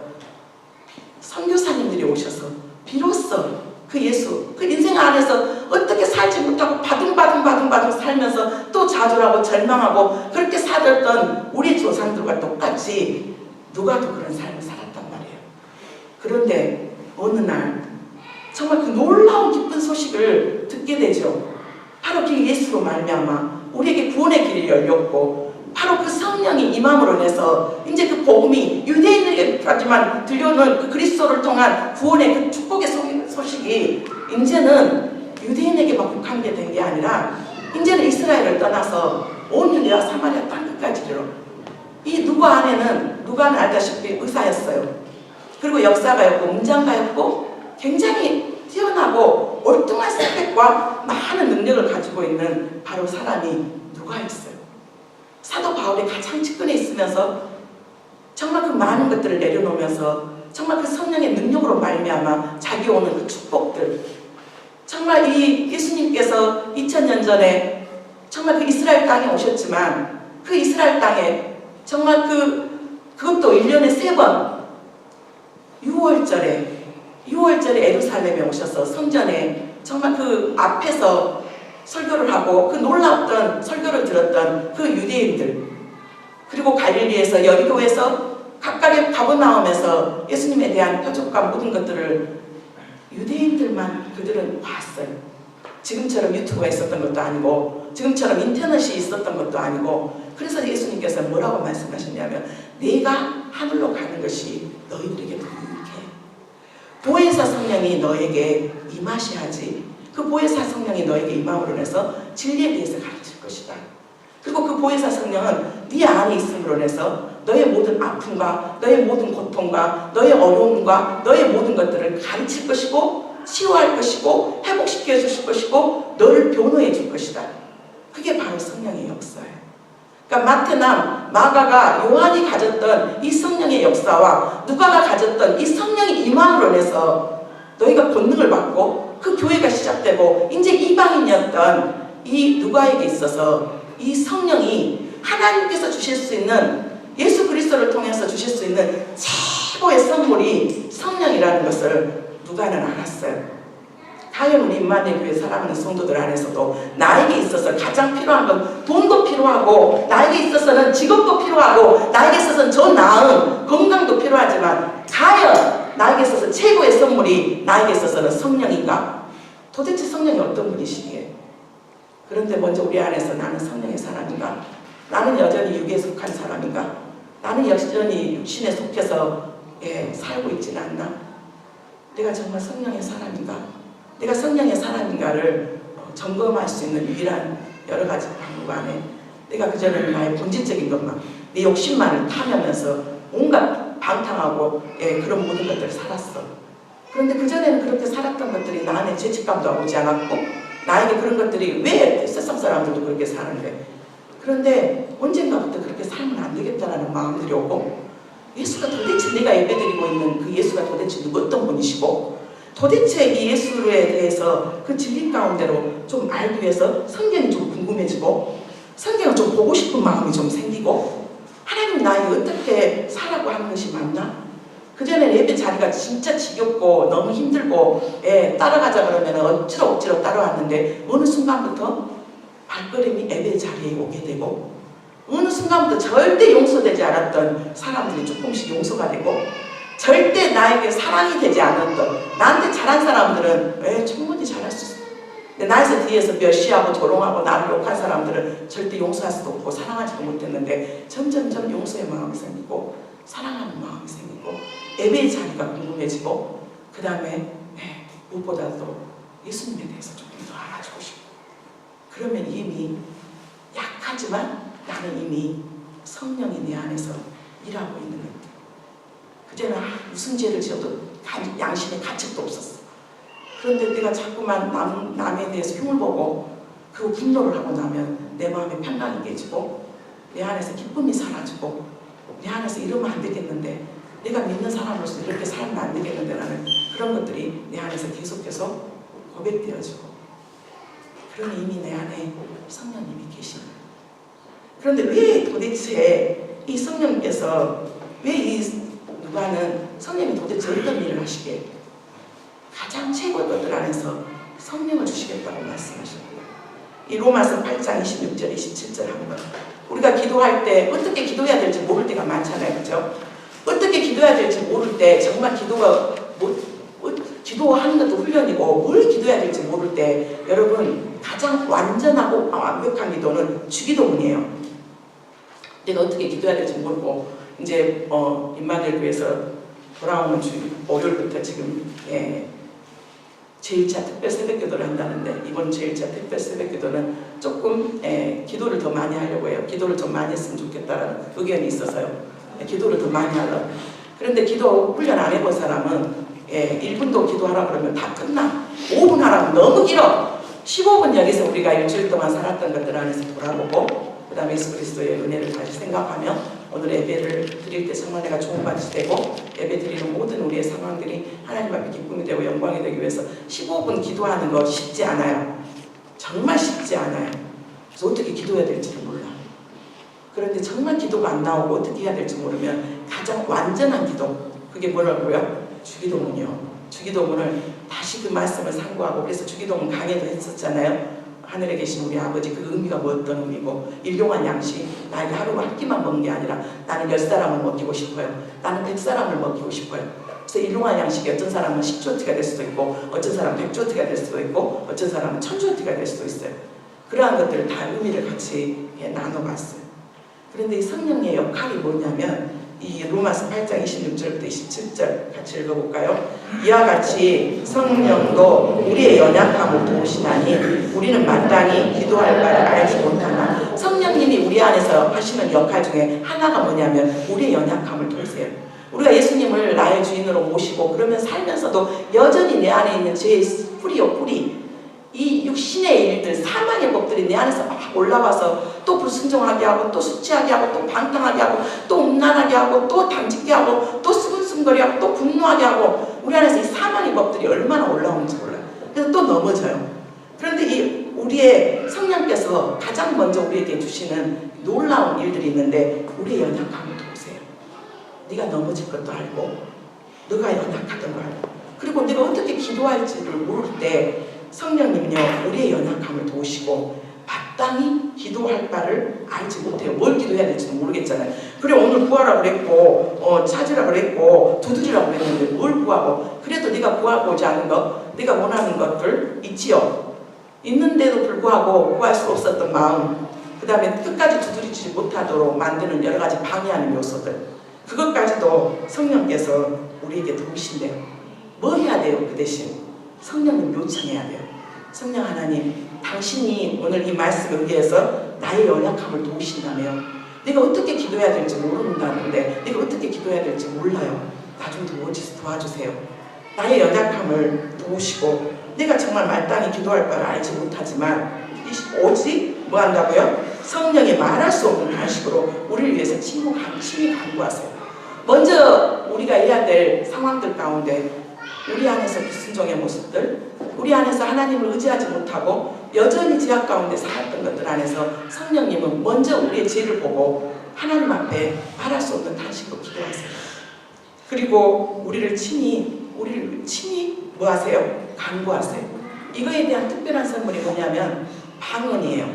선교사님들이 오셔서 비로소 그 예수, 그 인생 안에서 어떻게 살지 못하고 바둥바둥 살면서 또 좌절하고 절망하고 그렇게 살았던 우리 조상들과 똑같이 누가도 그런 삶을 살았단 말이에요. 그런데 어느 날 정말 그 놀라운 기쁜 소식을 듣게 되죠. 바로 그 예수로 말미암아 우리에게 구원의 길이 열렸고 바로 그 성령이 임함으로 인해서 이제 그 복음이 유대인에게까지만 들려오는 그 그리스도를 통한 구원의 그 축복의 소식이 이제는 유대인에게만 국한게 된 게 아니라 이제는 이스라엘을 떠나서 온 유대와 사마리아 땅끝까지로 이 누가는 알다시피 의사였어요. 그리고 역사가였고 문장가였고 굉장히 뛰어나고 올뚱한 스펙과 많은 능력을 가지고 있는 바로 사람이 누가였어요. 사도 바울이 가장 측근에 있으면서 정말 그 많은 것들을 내려놓으면서 정말 그 성령의 능력으로 말미암아 자기 오는 그 축복들, 정말 이 예수님께서 2000년 전에 정말 그 이스라엘 땅에 오셨지만 그 이스라엘 땅에 정말 그것도 1년에 3번 6월절에 예루살렘에 오셔서 성전에 정말 그 앞에서 설교를 하고 그 놀라웠던 설교를 들었던 그 유대인들, 그리고 갈릴리에서 여리고에서 각각의 가버나움에서 예수님에 대한 표적과 모든 것들을 유대인들만 그들은 봤어요. 지금처럼 유튜브가 있었던 것도 아니고 지금처럼 인터넷이 있었던 것도 아니고, 그래서 예수님께서 뭐라고 말씀하셨냐면 내가 하늘로 가는 것이 너희들에게 유익해. 보혜사 성령이 너에게 임하셔야지 그 보혜사 성령이 너에게 임함으로 인해서 진리에 대해서 가르칠 것이다. 그리고 그 보혜사 성령은 네 안에 있음으로 인해서 너의 모든 아픔과 너의 모든 고통과 너의 어려움과 너의 모든 것들을 가르칠 것이고 치유할 것이고 회복시켜 주실 것이고 너를 변호해 줄 것이다. 그게 바로 성령의 역사예요. 그러니까 마태나 마가가 요한이 가졌던 이 성령의 역사와 누가가 가졌던 이 성령의 임함으로 인해서 너희가 권능을 받고 그 교회가 시작되고 이제 이방인이었던 이 누가에게 있어서 이 성령이 하나님께서 주실 수 있는, 예수 그리스도를 통해서 주실 수 있는 최고의 선물이 성령이라는 것을 누가는 알았어요. 과연 우리 임마누엘 교회 사랑하는 성도들 안에서도 나에게 있어서 가장 필요한 건 돈도 필요하고 나에게 있어서는 직업도 필요하고 나에게 있어서는 저 나은 건강도 필요하지만 과연 나에게 있어서 최고의 선물이 나에게 있어서는 성령인가? 도대체 성령이 어떤 분이시기에? 그런데 먼저 우리 안에서 나는 성령의 사람인가? 나는 여전히 육에 속한 사람인가? 나는 여전히 육신에 속해서 살고 있지는 않나? 내가 정말 성령의 사람인가? 내가 성령의 사람인가를 점검할 수 있는 유일한 여러 가지 방법 안에 내가 그전에는 나의 본질적인 것만, 내 욕심만을 탐하면서 온갖 방탕하고 그런 모든 것들을 살았어. 그런데 그전에는 그렇게 살았던 것들이 나 안에 죄책감도 오지 않았고 나에게 그런 것들이 왜 세상 사람들도 그렇게 사는데, 그런데 언젠가부터 그렇게 살면 안 되겠다라는 마음들이 오고 예수가 도대체 내가 예배드리고 있는 그 예수가 도대체 어떤 분이시고 도대체 이 예수에 대해서 그 진리 가운데로 좀 알기 위해서 성경이 좀 궁금해지고 성경을 좀 보고 싶은 마음이 좀 생기고 하나님 나에게 어떻게 살라고 하는 것이 맞나? 그전에 예배 자리가 진짜 지겹고 너무 힘들고 따라가자 그러면 억지로 따라왔는데 어느 순간부터 발걸음이 예배 자리에 오게 되고 어느 순간부터 절대 용서되지 않았던 사람들이 조금씩 용서가 되고 절대 나에게 사랑이 되지 않았던 나한테 잘한 사람들은 충분히 잘할 수 있어. 근데 나에서 뒤에서 멸시하고 조롱하고 나를 욕한 사람들은 절대 용서할 수도 없고 사랑하지도 못했는데 점점점 용서의 마음이 생기고 사랑하는 마음이 생기고 예배의 자리가 궁금해지고 그 다음에 무엇보다도 예수님에 대해서 조금 더 알아주고 싶고, 그러면 이미 약하지만 나는 이미 성령이 내 안에서 일하고 있는 거예요. 그때는 무슨 죄를 지어도 양심의 가책도 없었어. 그런데 내가 자꾸만 남에 대해서 흉을 보고 그 분노를 하고 나면 내 마음에 평강이 깨지고 내 안에서 기쁨이 사라지고 내 안에서 이러면 안 되겠는데, 내가 믿는 사람으로서 이렇게 살면 안 되겠는데 라는 그런 것들이 내 안에서 계속해서 고백되어지고, 그러니 이미 내 안에 성령님이 계시는 거예요. 그런데 왜 도대체 이 성령님께서 왜 이 누가는 성령이 도대체 어떤 일을 하시게 가장 최고의 것들 안에서 성령을 주시겠다고 말씀하셨고요. 이 로마서 8장 26절 27절 한번 우리가 기도할 때 어떻게 기도해야 될지 모를 때가 많잖아요. 그죠? 어떻게 기도해야 될지 모를 때 정말 기도하는 것도 훈련이고 뭘 기도해야 될지 모를 때 여러분 가장 완전하고 완벽한 기도는 주기도문이에요. 내가 어떻게 기도해야 될지 모르고 이제 임마누엘 교회에서 돌아오는 월요일부터 지금 제1차 특별 새벽기도를 한다는데 이번 제1차 특별 새벽기도는 조금 기도를 더 많이 하려고 해요. 기도를 좀 많이 했으면 좋겠다는 의견이 있어서요. 기도를 더 많이 하려고. 그런데 기도 훈련 안 해본 사람은 1분도 기도하라 그러면 다 끝나. 5분 하라면 너무 길어. 15분 여기서 우리가 일주일 동안 살았던 것들 안에서 돌아보고 그 다음에 예수 그리스도의 은혜를 다시 생각하며 오늘 예배를 드릴 때 정말 내가 좋은 밭이 되고 예배 드리는 모든 우리의 상황들이 하나님 앞에 기쁨이 되고 영광이 되기 위해서 15분 기도하는 거 쉽지 않아요. 정말 쉽지 않아요. 그래서 어떻게 기도해야 될지를 몰라. 그런데 정말 기도가 안 나오고 어떻게 해야 될지 모르면 가장 완전한 기도, 그게 뭐라고요? 주기도문이요. 주기도문을 다시 그 말씀을 상고하고, 그래서 주기도문 강의도 했었잖아요. 하늘에 계신 우리 아버지, 그 의미가 뭐 어떤 의미고, 일용할 양식, 나에게 하루 한 끼만 먹는 게 아니라 나는 10사람을 먹이고 싶어요. 나는 100사람을 먹이고 싶어요. 그래서 일용할 양식이 어떤 사람은 10조트가 될 수도 있고, 어떤 사람은 100조트가 될 수도 있고, 어떤 사람은 1000조트가 될 수도 있어요. 그러한 것들을 다 의미를 같이 나눠봤어요. 그런데 이 성령의 역할이 뭐냐면 이 로마서 8장 26절부터 27절 같이 읽어볼까요? 이와 같이 성령도 우리의 연약함을 도우시나니 우리는 마땅히 기도할 바를 알지 못하나. 성령님이 우리 안에서 하시는 역할 중에 하나가 뭐냐면 우리의 연약함을 도우세요. 우리가 예수님을 나의 주인으로 모시고 그러면 살면서도 여전히 내 안에 있는 죄의 뿌리, 이 육신의 일들, 사망의 법들이 내 안에서 막 올라와서 또 불순종하게 하고 또 수치하게 하고 또 방탕하게 하고 또 음란하게 하고 또 당짓게 하고 또 수근수근거리 하고 또 분노하게 하고, 우리 안에서 이 사망의 법들이 얼마나 올라오는지 몰라요. 그래서 또 넘어져요. 그런데 이 우리의 성령께서 가장 먼저 우리에게 주시는 놀라운 일들이 있는데 우리의 연약함을 도우세요. 네가 넘어질 것도 알고 너가 연약하던 걸 알고, 그리고 네가 어떻게 기도할지를 모를 때 성령님은요 우리의 연약함을 도우시고 마땅히 기도할 바를 알지 못해요. 뭘 기도해야 될지도 모르겠잖아요. 그래 오늘 구하라고 그랬고 찾으라고 그랬고 두드리라고 그랬는데 뭘 구하고, 그래도 네가 구하고자 하는 것, 네가 원하는 것들 있지요. 있는데도 불구하고 구할 수 없었던 마음, 그 다음에 끝까지 두드리지 못하도록 만드는 여러 가지 방해하는 요소들, 그것까지도 성령께서 우리에게 도우신대요. 뭐 해야 돼요? 그 대신 성령님 요청해야 돼요. 성령 하나님, 당신이 오늘 이 말씀에 의해서 나의 연약함을 도우신다며. 내가 어떻게 기도해야 될지 모른다는데, 내가 어떻게 기도해야 될지 몰라요. 나 좀 도와주세요. 나의 연약함을 도우시고, 내가 정말 마땅히 기도할 바를 알지 못하지만 오직 뭐 한다고요? 성령의 말할 수 없는 방식으로 우리를 위해서 친히 간구하세요. 먼저 우리가 해야 될 상황들 가운데 우리 안에서 불순종의 모습들, 우리 안에서 하나님을 의지하지 못하고 여전히 죄악 가운데 살았던 것들 안에서 성령님은 먼저 우리의 죄를 보고 하나님 앞에 말할 수 없는 탄식으로 기도하세요. 그리고 우리를 친히 뭐 하세요? 간구하세요. 이거에 대한 특별한 선물이 뭐냐면 방언이에요.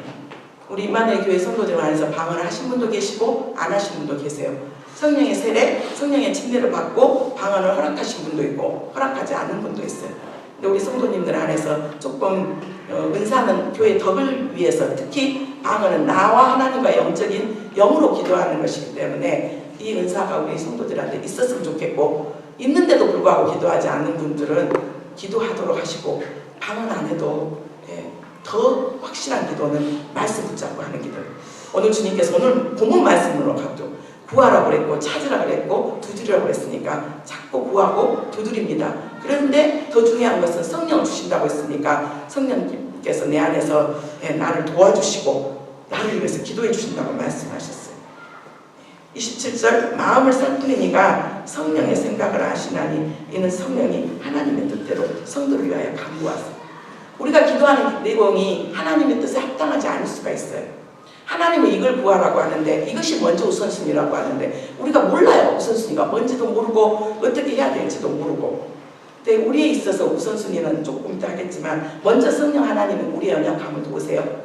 우리 임마누엘 교회 성도들 안에서 방언을 하신 분도 계시고 안 하신 분도 계세요. 성령의 세례, 성령의 침례를 받고 방언을 허락하신 분도 있고 허락하지 않는 분도 있어요. 근데 우리 성도님들 안에서 조금 은사는 교회의 덕을 위해서, 특히 방언은 나와 하나님과 영적인 영으로 기도하는 것이기 때문에 이 은사가 우리 성도들한테 있었으면 좋겠고, 있는데도 불구하고 기도하지 않는 분들은 기도하도록 하시고, 방언 안 해도 더 확실한 기도는 말씀 붙잡고 하는 기도. 오늘 주님께서 오늘 본문 말씀으로 가죠. 구하라고 그랬고 찾으라고 그랬고 두드리라고 그랬으니까 자꾸 구하고 두드립니다. 그런데 더 중요한 것은 성령을 주신다고 했으니까 성령님께서 내 안에서 나를 도와주시고 나를 위해서 기도해 주신다고 말씀하셨어요. 27절 마음을 살피니가 성령의 생각을 아시나니 이는 성령이 하나님의 뜻대로 성도를 위하여 간구하세요. 우리가 기도하는 내용이 하나님의 뜻에 합당하지 않을 수가 있어요. 하나님은 이걸 구하라고 하는데 이것이 먼저 우선순위라고 하는데 우리가 몰라요. 우선순위가 뭔지도 모르고 어떻게 해야 될지도 모르고. 근데 우리에 있어서 우선순위는 조금 이따 하겠지만 먼저 성령 하나님은 우리의 연약함을 도우세요.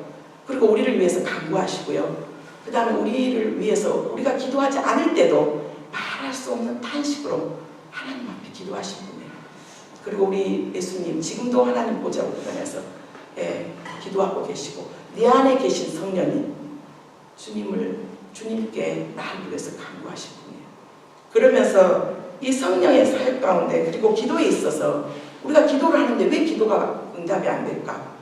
그리고 우리를 위해서 간구하시고요. 그 다음에 우리를 위해서 우리가 기도하지 않을 때도 말할 수 없는 탄식으로 하나님 앞에 기도하신 분이에요. 그리고 우리 예수님 지금도 하나님 보좌 우편에서 기도하고 계시고 내 안에 계신 성령이 주님을 주님께 나를 위해서 간구하신 분이에요. 그러면서 이 성령의 사역 가운데 그리고 기도에 있어서 우리가 기도를 하는데 왜 기도가 응답이 안 될까?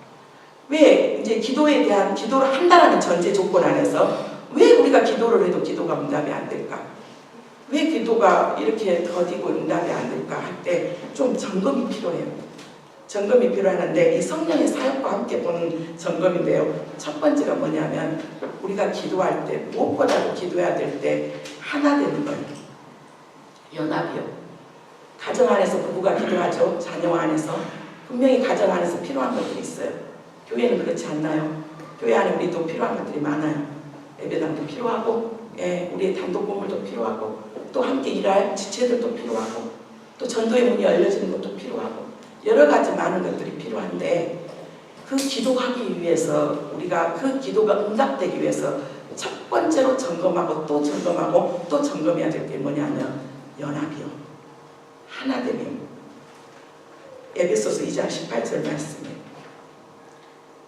왜 이제 기도에 대한 기도를 한다라는 전제 조건 안에서 왜 우리가 기도를 해도 기도가 응답이 안 될까? 왜 기도가 이렇게 더디고 응답이 안 될까 할 때 좀 점검이 필요해요. 점검이 필요하는데 이 성령의 사역과 함께 보는 점검인데요. 첫 번째가 뭐냐면 우리가 기도할 때 무엇보다도 기도해야 될 때 하나 되는 거예요. 연합이요. 가정 안에서 부부가 기도하죠. 자녀 안에서. 분명히 가정 안에서 필요한 것들이 있어요. 교회는 그렇지 않나요? 교회 안에 우리도 필요한 것들이 많아요. 예배당도 필요하고 우리의 단독 건물도 필요하고 또 함께 일할 지체들도 필요하고 또 전도의 문이 열려지는 것도 필요하고 여러 가지 많은 것들이 필요한데 그 기도하기 위해서 우리가 그 기도가 응답되기 위해서 첫 번째로 점검하고 또 점검하고 또 점검해야 될 게 뭐냐면 연합이요. 하나됨이요. 에베소서 2장 18절 말씀이에요.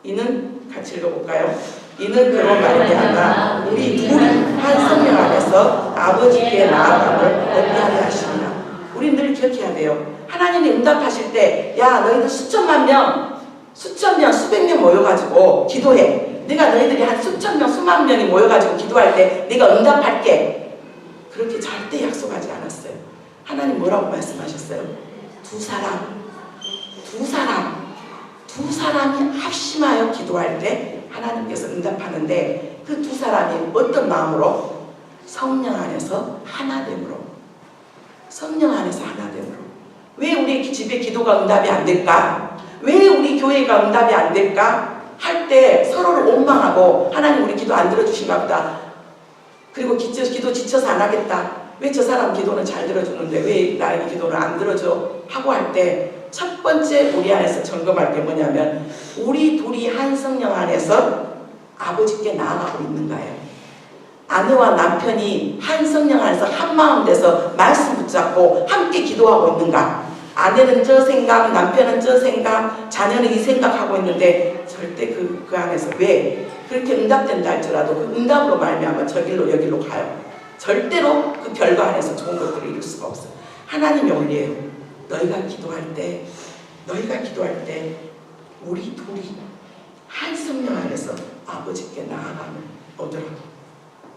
이는 같이 읽어볼까요? 이는 그런 말이 아니라 우리 둘이 한 성령 안에서 아버지께 나아감을 얻게 하시니라. 우리 늘 기억해야 돼요. 하나님이 응답하실 때 야 너희들 수천 명, 수백 명 모여가지고 기도해. 내가 너희들이 한 수천 명, 수만 명이 모여가지고 기도할 때 내가 응답할게. 그렇게 절대 약속하지 않았어요. 하나님 뭐라고 말씀하셨어요? 두 사람이 합심하여 기도할 때 하나님께서 응답하는데 그 두 사람이 어떤 마음으로? 성령 안에서 하나됨으로. 성령 안에서 하나됨으로. 왜 우리 집에 기도가 응답이 안 될까? 왜 우리 교회가 응답이 안 될까? 할 때 서로를 원망하고 하나님 우리 기도 안 들어주신가 보다. 그리고 기도 지쳐서 안 하겠다. 왜 저 사람 기도는 잘 들어주는데 왜 나에게 기도를 안 들어줘? 하고 할 때 첫 번째 우리 안에서 점검할 게 뭐냐면 우리 둘이 한 성령 안에서 아버지께 나아가고 있는가요? 아내와 남편이 한 성령 안에서 한 마음 돼서 말씀 붙잡고 함께 기도하고 있는가? 아내는 저 생각, 남편은 저 생각, 자녀는 이 생각하고 있는데 절대 그 안에서 왜 그렇게 응답된다 할지라도 그 응답으로 말미암아 저 길로 여기로 가요. 절대로 그 결과 안에서 좋은 것들을 이룰 수가 없어요. 하나님의 원리예요. 너희가 기도할 때 우리 둘이 한 성령 안에서 아버지께 나아감을 얻으라고.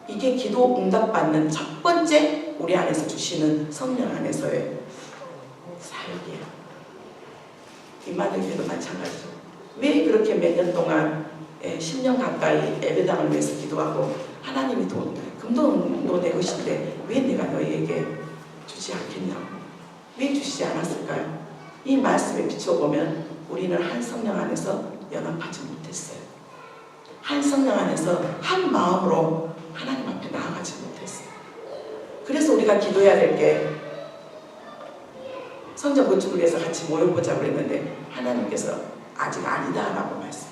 이게 기도 응답받는 첫 번째 우리 안에서 주시는 성령 안에서의 사역이에요. 임마누엘도 마찬가지죠. 왜 그렇게 몇 년 동안 10년 가까이 예배당을 위해서 기도하고 하나님이 금돈도 내 것인데 왜 내가 너희에게 주지 않겠냐고. 왜 주시지 않았을까요? 이 말씀에 비춰보면 우리는 한 성령 안에서 연합하지 못했어요. 한 성령 안에서 한 마음으로 하나님 앞에 나아가지 못했어요. 그래서 우리가 기도해야 될 게 성전 건축을 위해서 같이 모여보자고 그랬는데 하나님께서 아직 아니다라고 말씀.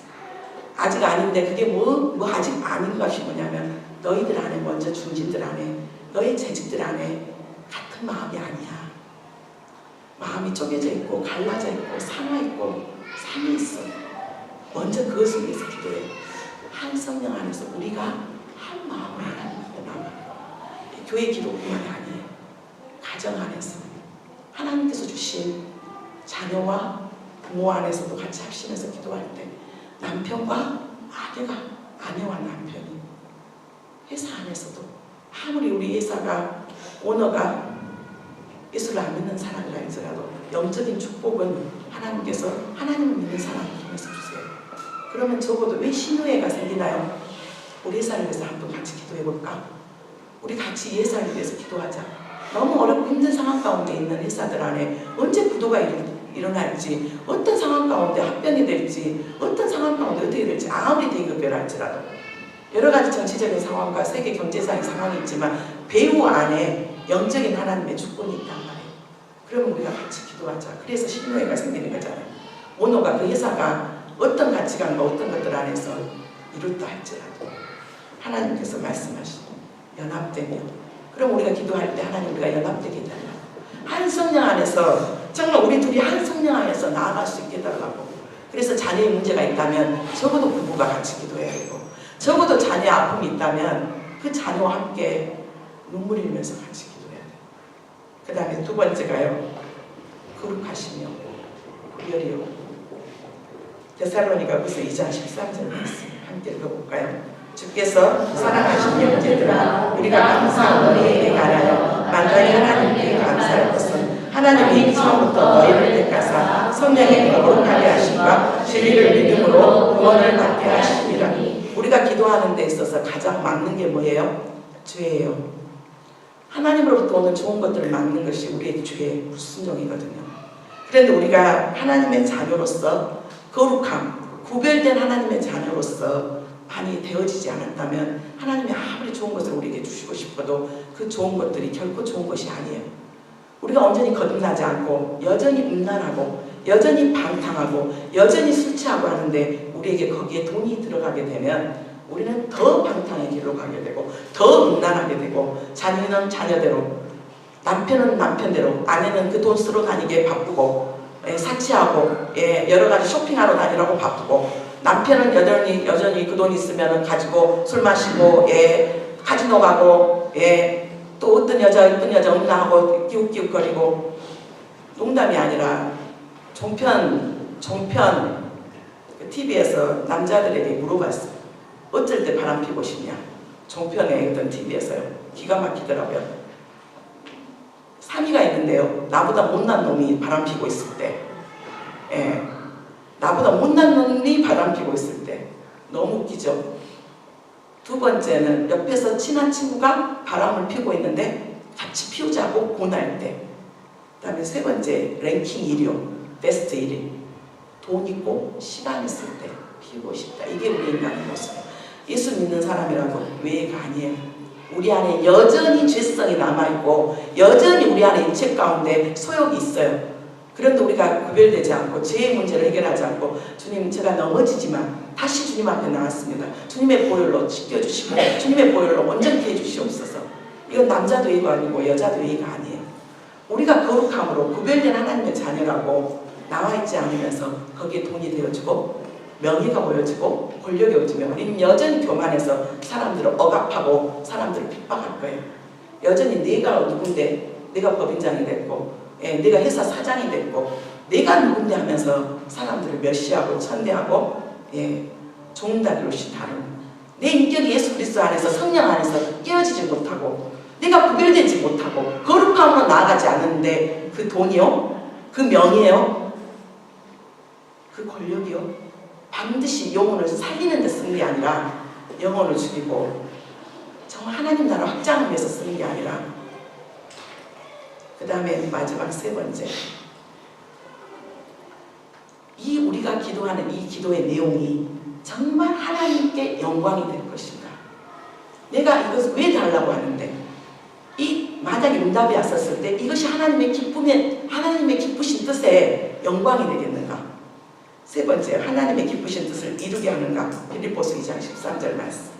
아직 아닌데 그게 뭐 아직 아닌 것이 뭐냐면 너희들 안에 먼저 중진들 안에 너희 재직들 안에 같은 마음이 아니야. 마음이 쪼개져 있고 갈라져 있고 상하 있고 상이 있어. 먼저 그것을 위해서 기도해. 한 성령 안에서 우리가 한 마음으로 하나님 앞에 나와. 교회 기도뿐만이 아니에요. 가정 안에서 하나님께서 주신 자녀와 부모 안에서도 같이 합심해서 기도할 때 남편과 아내와 남편이 회사 안에서도 아무리 우리 회사가 오너가 예수를 안 믿는 사람이라 할지라도 영적인 축복은 하나님께서 하나님을 믿는 사람을 통해서 주세요. 그러면 적어도 왜 신우회가 생기나요? 우리 회사를 위해서 한번 같이 기도해볼까? 우리 같이 이 회사를 위해서 기도하자. 너무 어렵고 힘든 상황 가운데 있는 회사들 안에 언제 부도가 일어날지, 어떤 상황 가운데 합병이 될지, 어떤 상황 가운데 어떻게 될지 아무리 대기업별할지라도 여러 가지 정치적인 상황과 세계 경제상의 상황이 있지만 배후 안에 영적인 하나님의 주권이 있단 말이에요. 그러면 우리가 같이 기도하자. 그래서 신우회가 생기는 거잖아요. 오너가 그 회사가 어떤 가치관과 어떤 것들 안에서 이룰다 할지라도 하나님께서 말씀하시는 연합되며 그럼 우리가 기도할 때 하나님 우리가 연합되게 해달라고. 한 성령 안에서 정말 우리 둘이 한 성령 안에서 나아갈 수 있게 해달라고. 그래서 자녀의 문제가 있다면 적어도 부부가 같이 기도해야 되고 적어도 자녀 아픔이 있다면 그 자녀와 함께 눈물 흘리면서 같이 기도해야 돼요. 그 다음에 두 번째가요, 거룩하시며 구별이요. 데살로니가후서 2장 13절 말씀 함께 읽어볼까요? 주께서 사랑하신 형제들아, 우리가 감사한 너희에게 말하여 만일 하나님께 감사할 것은 하나님이 처음부터 너희를 택하사 성령의 거룩하게 하심과 진리를 믿음으로 구원을 받게 하심이라니. 우리가 기도하는 데 있어서 가장 막는 게 뭐예요? 죄예요. 하나님으로부터 오는 좋은 것들을 막는 것이 우리의 죄의 불순종이거든요. 그런데 우리가 하나님의 자녀로서 거룩함, 구별된 하나님의 자녀로서 많이 되어지지 않았다면 하나님이 아무리 좋은 것을 우리에게 주시고 싶어도 그 좋은 것들이 결코 좋은 것이 아니에요. 우리가 온전히 거듭나지 않고 여전히 음란하고 여전히 방탕하고 여전히 술 취하고 하는데 우리에게 거기에 돈이 들어가게 되면 우리는 더 방탕의 길로 가게 되고 더 음란하게 되고, 자녀는 자녀대로, 남편은 남편대로, 아내는 그 돈 쓰러 다니게 바쁘고, 사치하고, 여러 가지 쇼핑하러 다니라고 바쁘고, 남편은 여전히 그 돈 있으면 가지고 술 마시고, 카지노 가고, 또 어떤 여자, 예쁜 여자 음란하고 기웃기웃거리고. 농담이 아니라 종편 TV에서 남자들에게 물어봤어요. 어쩔 때 바람 피고 싶냐? 종편에 어떤 TV에서요. 기가 막히더라고요. 3위가 있는데요. 나보다 못난 놈이 바람 피고 있을 때, 나보다 못난 놈이 바람 피고 있을 때. 너무 웃기죠? 두 번째는 옆에서 친한 친구가 바람을 피우고 있는데 같이 피우자고 권할 때. 그 다음에 세 번째, 랭킹 1위요. 베스트 1위. 돈 있고 시간 있을 때 피우고 싶다. 이게 우리 인간의 모습이에요. 예수 믿는 사람이라고 외가 아니에요. 우리 안에 여전히 죄성이 남아있고 여전히 우리 안에 인체 가운데 소욕이 있어요. 그런데 우리가 구별되지 않고 죄의 문제를 해결하지 않고, 주님 제가 넘어지지만 다시 주님 앞에 나왔습니다. 주님의 보혈로 씻겨주시고 주님의 보혈로 온전케 해주시옵소서. 이건 남자도 예가 아니고 여자도 예가 아니에요. 우리가 거룩함으로 구별된 하나님의 자녀라고 나와있지 않으면서 거기에 돈이 되어주고 명예가 보여지고 권력이 오지면 우리는 여전히 교만해서 사람들을 억압하고 사람들을 핍박할 거예요. 여전히 내가 누군데, 내가 법인장이 됐고, 내가 회사 사장이 됐고, 내가 누군데 하면서 사람들을 멸시하고 천대하고, 종다리로시 다루는, 내 인격이 예수 그리스도 안에서 성령 안에서 깨어지지 못하고 내가 구별되지 못하고 거룩함으로 나아가지 않는데 그 돈이요, 그 명예요, 그 권력이요 반드시 영혼을 살리는 데 쓰는 게 아니라 영혼을 죽이고 정말 하나님 나라 확장을 위해서 쓰는 게 아니라. 그 다음에 마지막 세 번째, 이 우리가 기도하는 이 기도의 내용이 정말 하나님께 영광이 될 것인가. 내가 이것을 왜 달라고 하는데, 이 만약에 응답이 왔었을 때 이것이 하나님의 기쁘신 뜻에 영광이 되겠는가. 세 번째, 하나님의 기쁘신 뜻을 이루게 하는가. 빌립보서 2장 13절 말씀.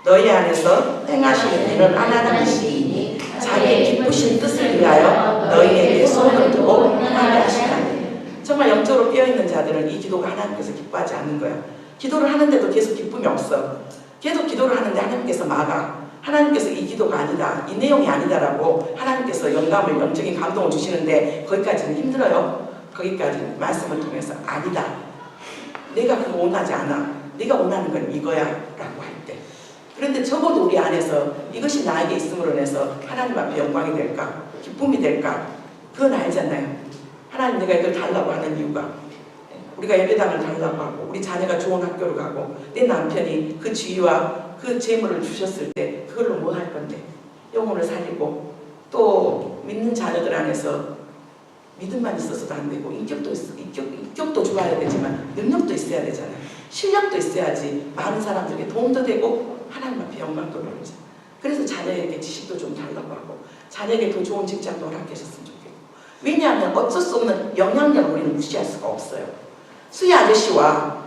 너희 안에서 행하시는 일은 하나님이시니 자기의 기쁘신 뜻을 위하여 너희에게 손을 두고 행하게 하시나니. 정말 영적으로 깨어있는 자들은 이 기도가 하나님께서 기뻐하지 않는 거야. 기도를 하는데도 계속 기쁨이 없어. 계속 기도를 하는데 하나님께서 막아. 하나님께서 이 기도가 아니다, 이 내용이 아니다라고 하나님께서 영감을, 영적인 감동을 주시는데 거기까지는 힘들어요. 거기까지 말씀을 통해서 아니다, 내가 그거 원하지 않아, 내가 원하는 건 이거야 라고 할 때. 그런데 적어도 우리 안에서 이것이 나에게 있음으로 인해서 하나님 앞에 영광이 될까, 기쁨이 될까, 그건 알잖아요. 하나님 내가 이걸 달라고 하는 이유가, 우리가 예배당을 달라고 하고 우리 자녀가 좋은 학교를 가고 내 남편이 그 지위와 그 재물을 주셨을 때 그걸로 뭐 할 건데, 영혼을 살리고 또 믿는 자녀들 안에서 믿음만 있어서도 안 되고 인격도 좋아야 되지만 능력도 있어야 되잖아요. 실력도 있어야지 많은 사람들에게 도움도 되고 하나님 앞에 영광도 돌리죠. 그래서 자녀에게 지식도 좀 달라고 하고 자녀에게 더 좋은 직장도 허락하셨으면 좋겠고. 왜냐하면 어쩔 수 없는 영향력을 우리는 무시할 수가 없어요. 수희 아저씨가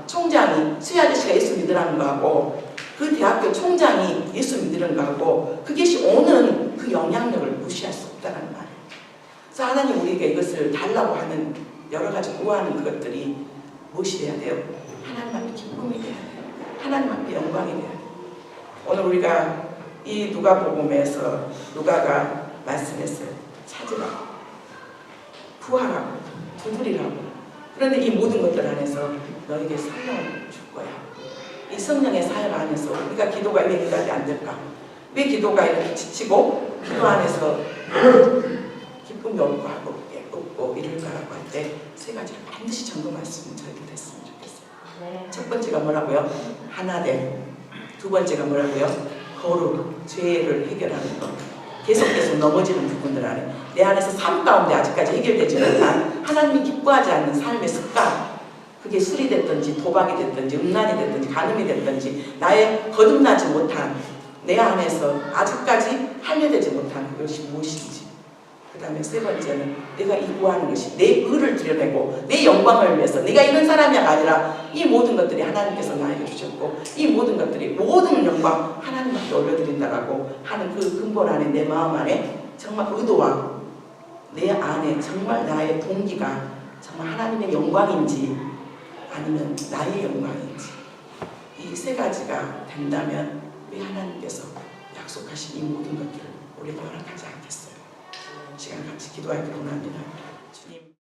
예수 믿으라는 거하고 그 대학교 총장이 예수 믿으라는 거하고 그것이 오는 그 영향력을 무시할 수 없다는 말이에요. 그래서 하나님 우리에게 이것을 달라고 하는 여러 가지 구하는 그것들이 무엇이 돼야 돼요? 하나님 앞에 기쁨이 돼야 돼요. 하나님 앞에 영광이 돼야 돼요. 오늘 우리가 이 누가복음에서 누가가 말씀했어요. 찾으라고, 구하라고, 두드리라고. 그런데 이 모든 것들 안에서 너에게 성령을 줄 거야. 이 성령의 사역 안에서 우리가 기도가 왜 응답이 안 될까? 왜 기도가 이렇게 지치고 기도 안에서 기쁨이 없고 하고 없고 이럴까라고 할 때 세 가지를 반드시 점검했으면 저에게 됐으면 좋겠어요. 첫 번째가 뭐라고요? 하나됨. 두 번째가 뭐라고요? 거룩, 죄를 해결하는 것. 계속 넘어지는 부분들 안에 내 안에서 삶 가운데 아직까지 해결되지 못한 하나님이 기뻐하지 않는 삶의 습관, 그게 술이 됐든지 도박이 됐든지 음란이 됐든지 간음이 됐든지 나의 거듭나지 못한 내 안에서 아직까지 할례되지 못한 그것이 무엇인지. 그 다음에 세 번째는 내가 이 구하는 것이 내 의를 드러내고 내 영광을 위해서 내가 이런 사람이 아니라 이 모든 것들이 하나님께서 나에게 주셨고 이 모든 것들이 모든 영광 하나님께 올려드린다라고 하는 그 근본 안에 내 마음 안에 정말 의도와 내 안에 정말 나의 동기가 정말 하나님의 영광인지 아니면 나의 영광인지 이 세 가지가 된다면 왜 하나님께서 약속하신 이 모든 것들을 우리에게 허락하지 않겠어요? 시간 같이 기도하기를 원합니다. 주님.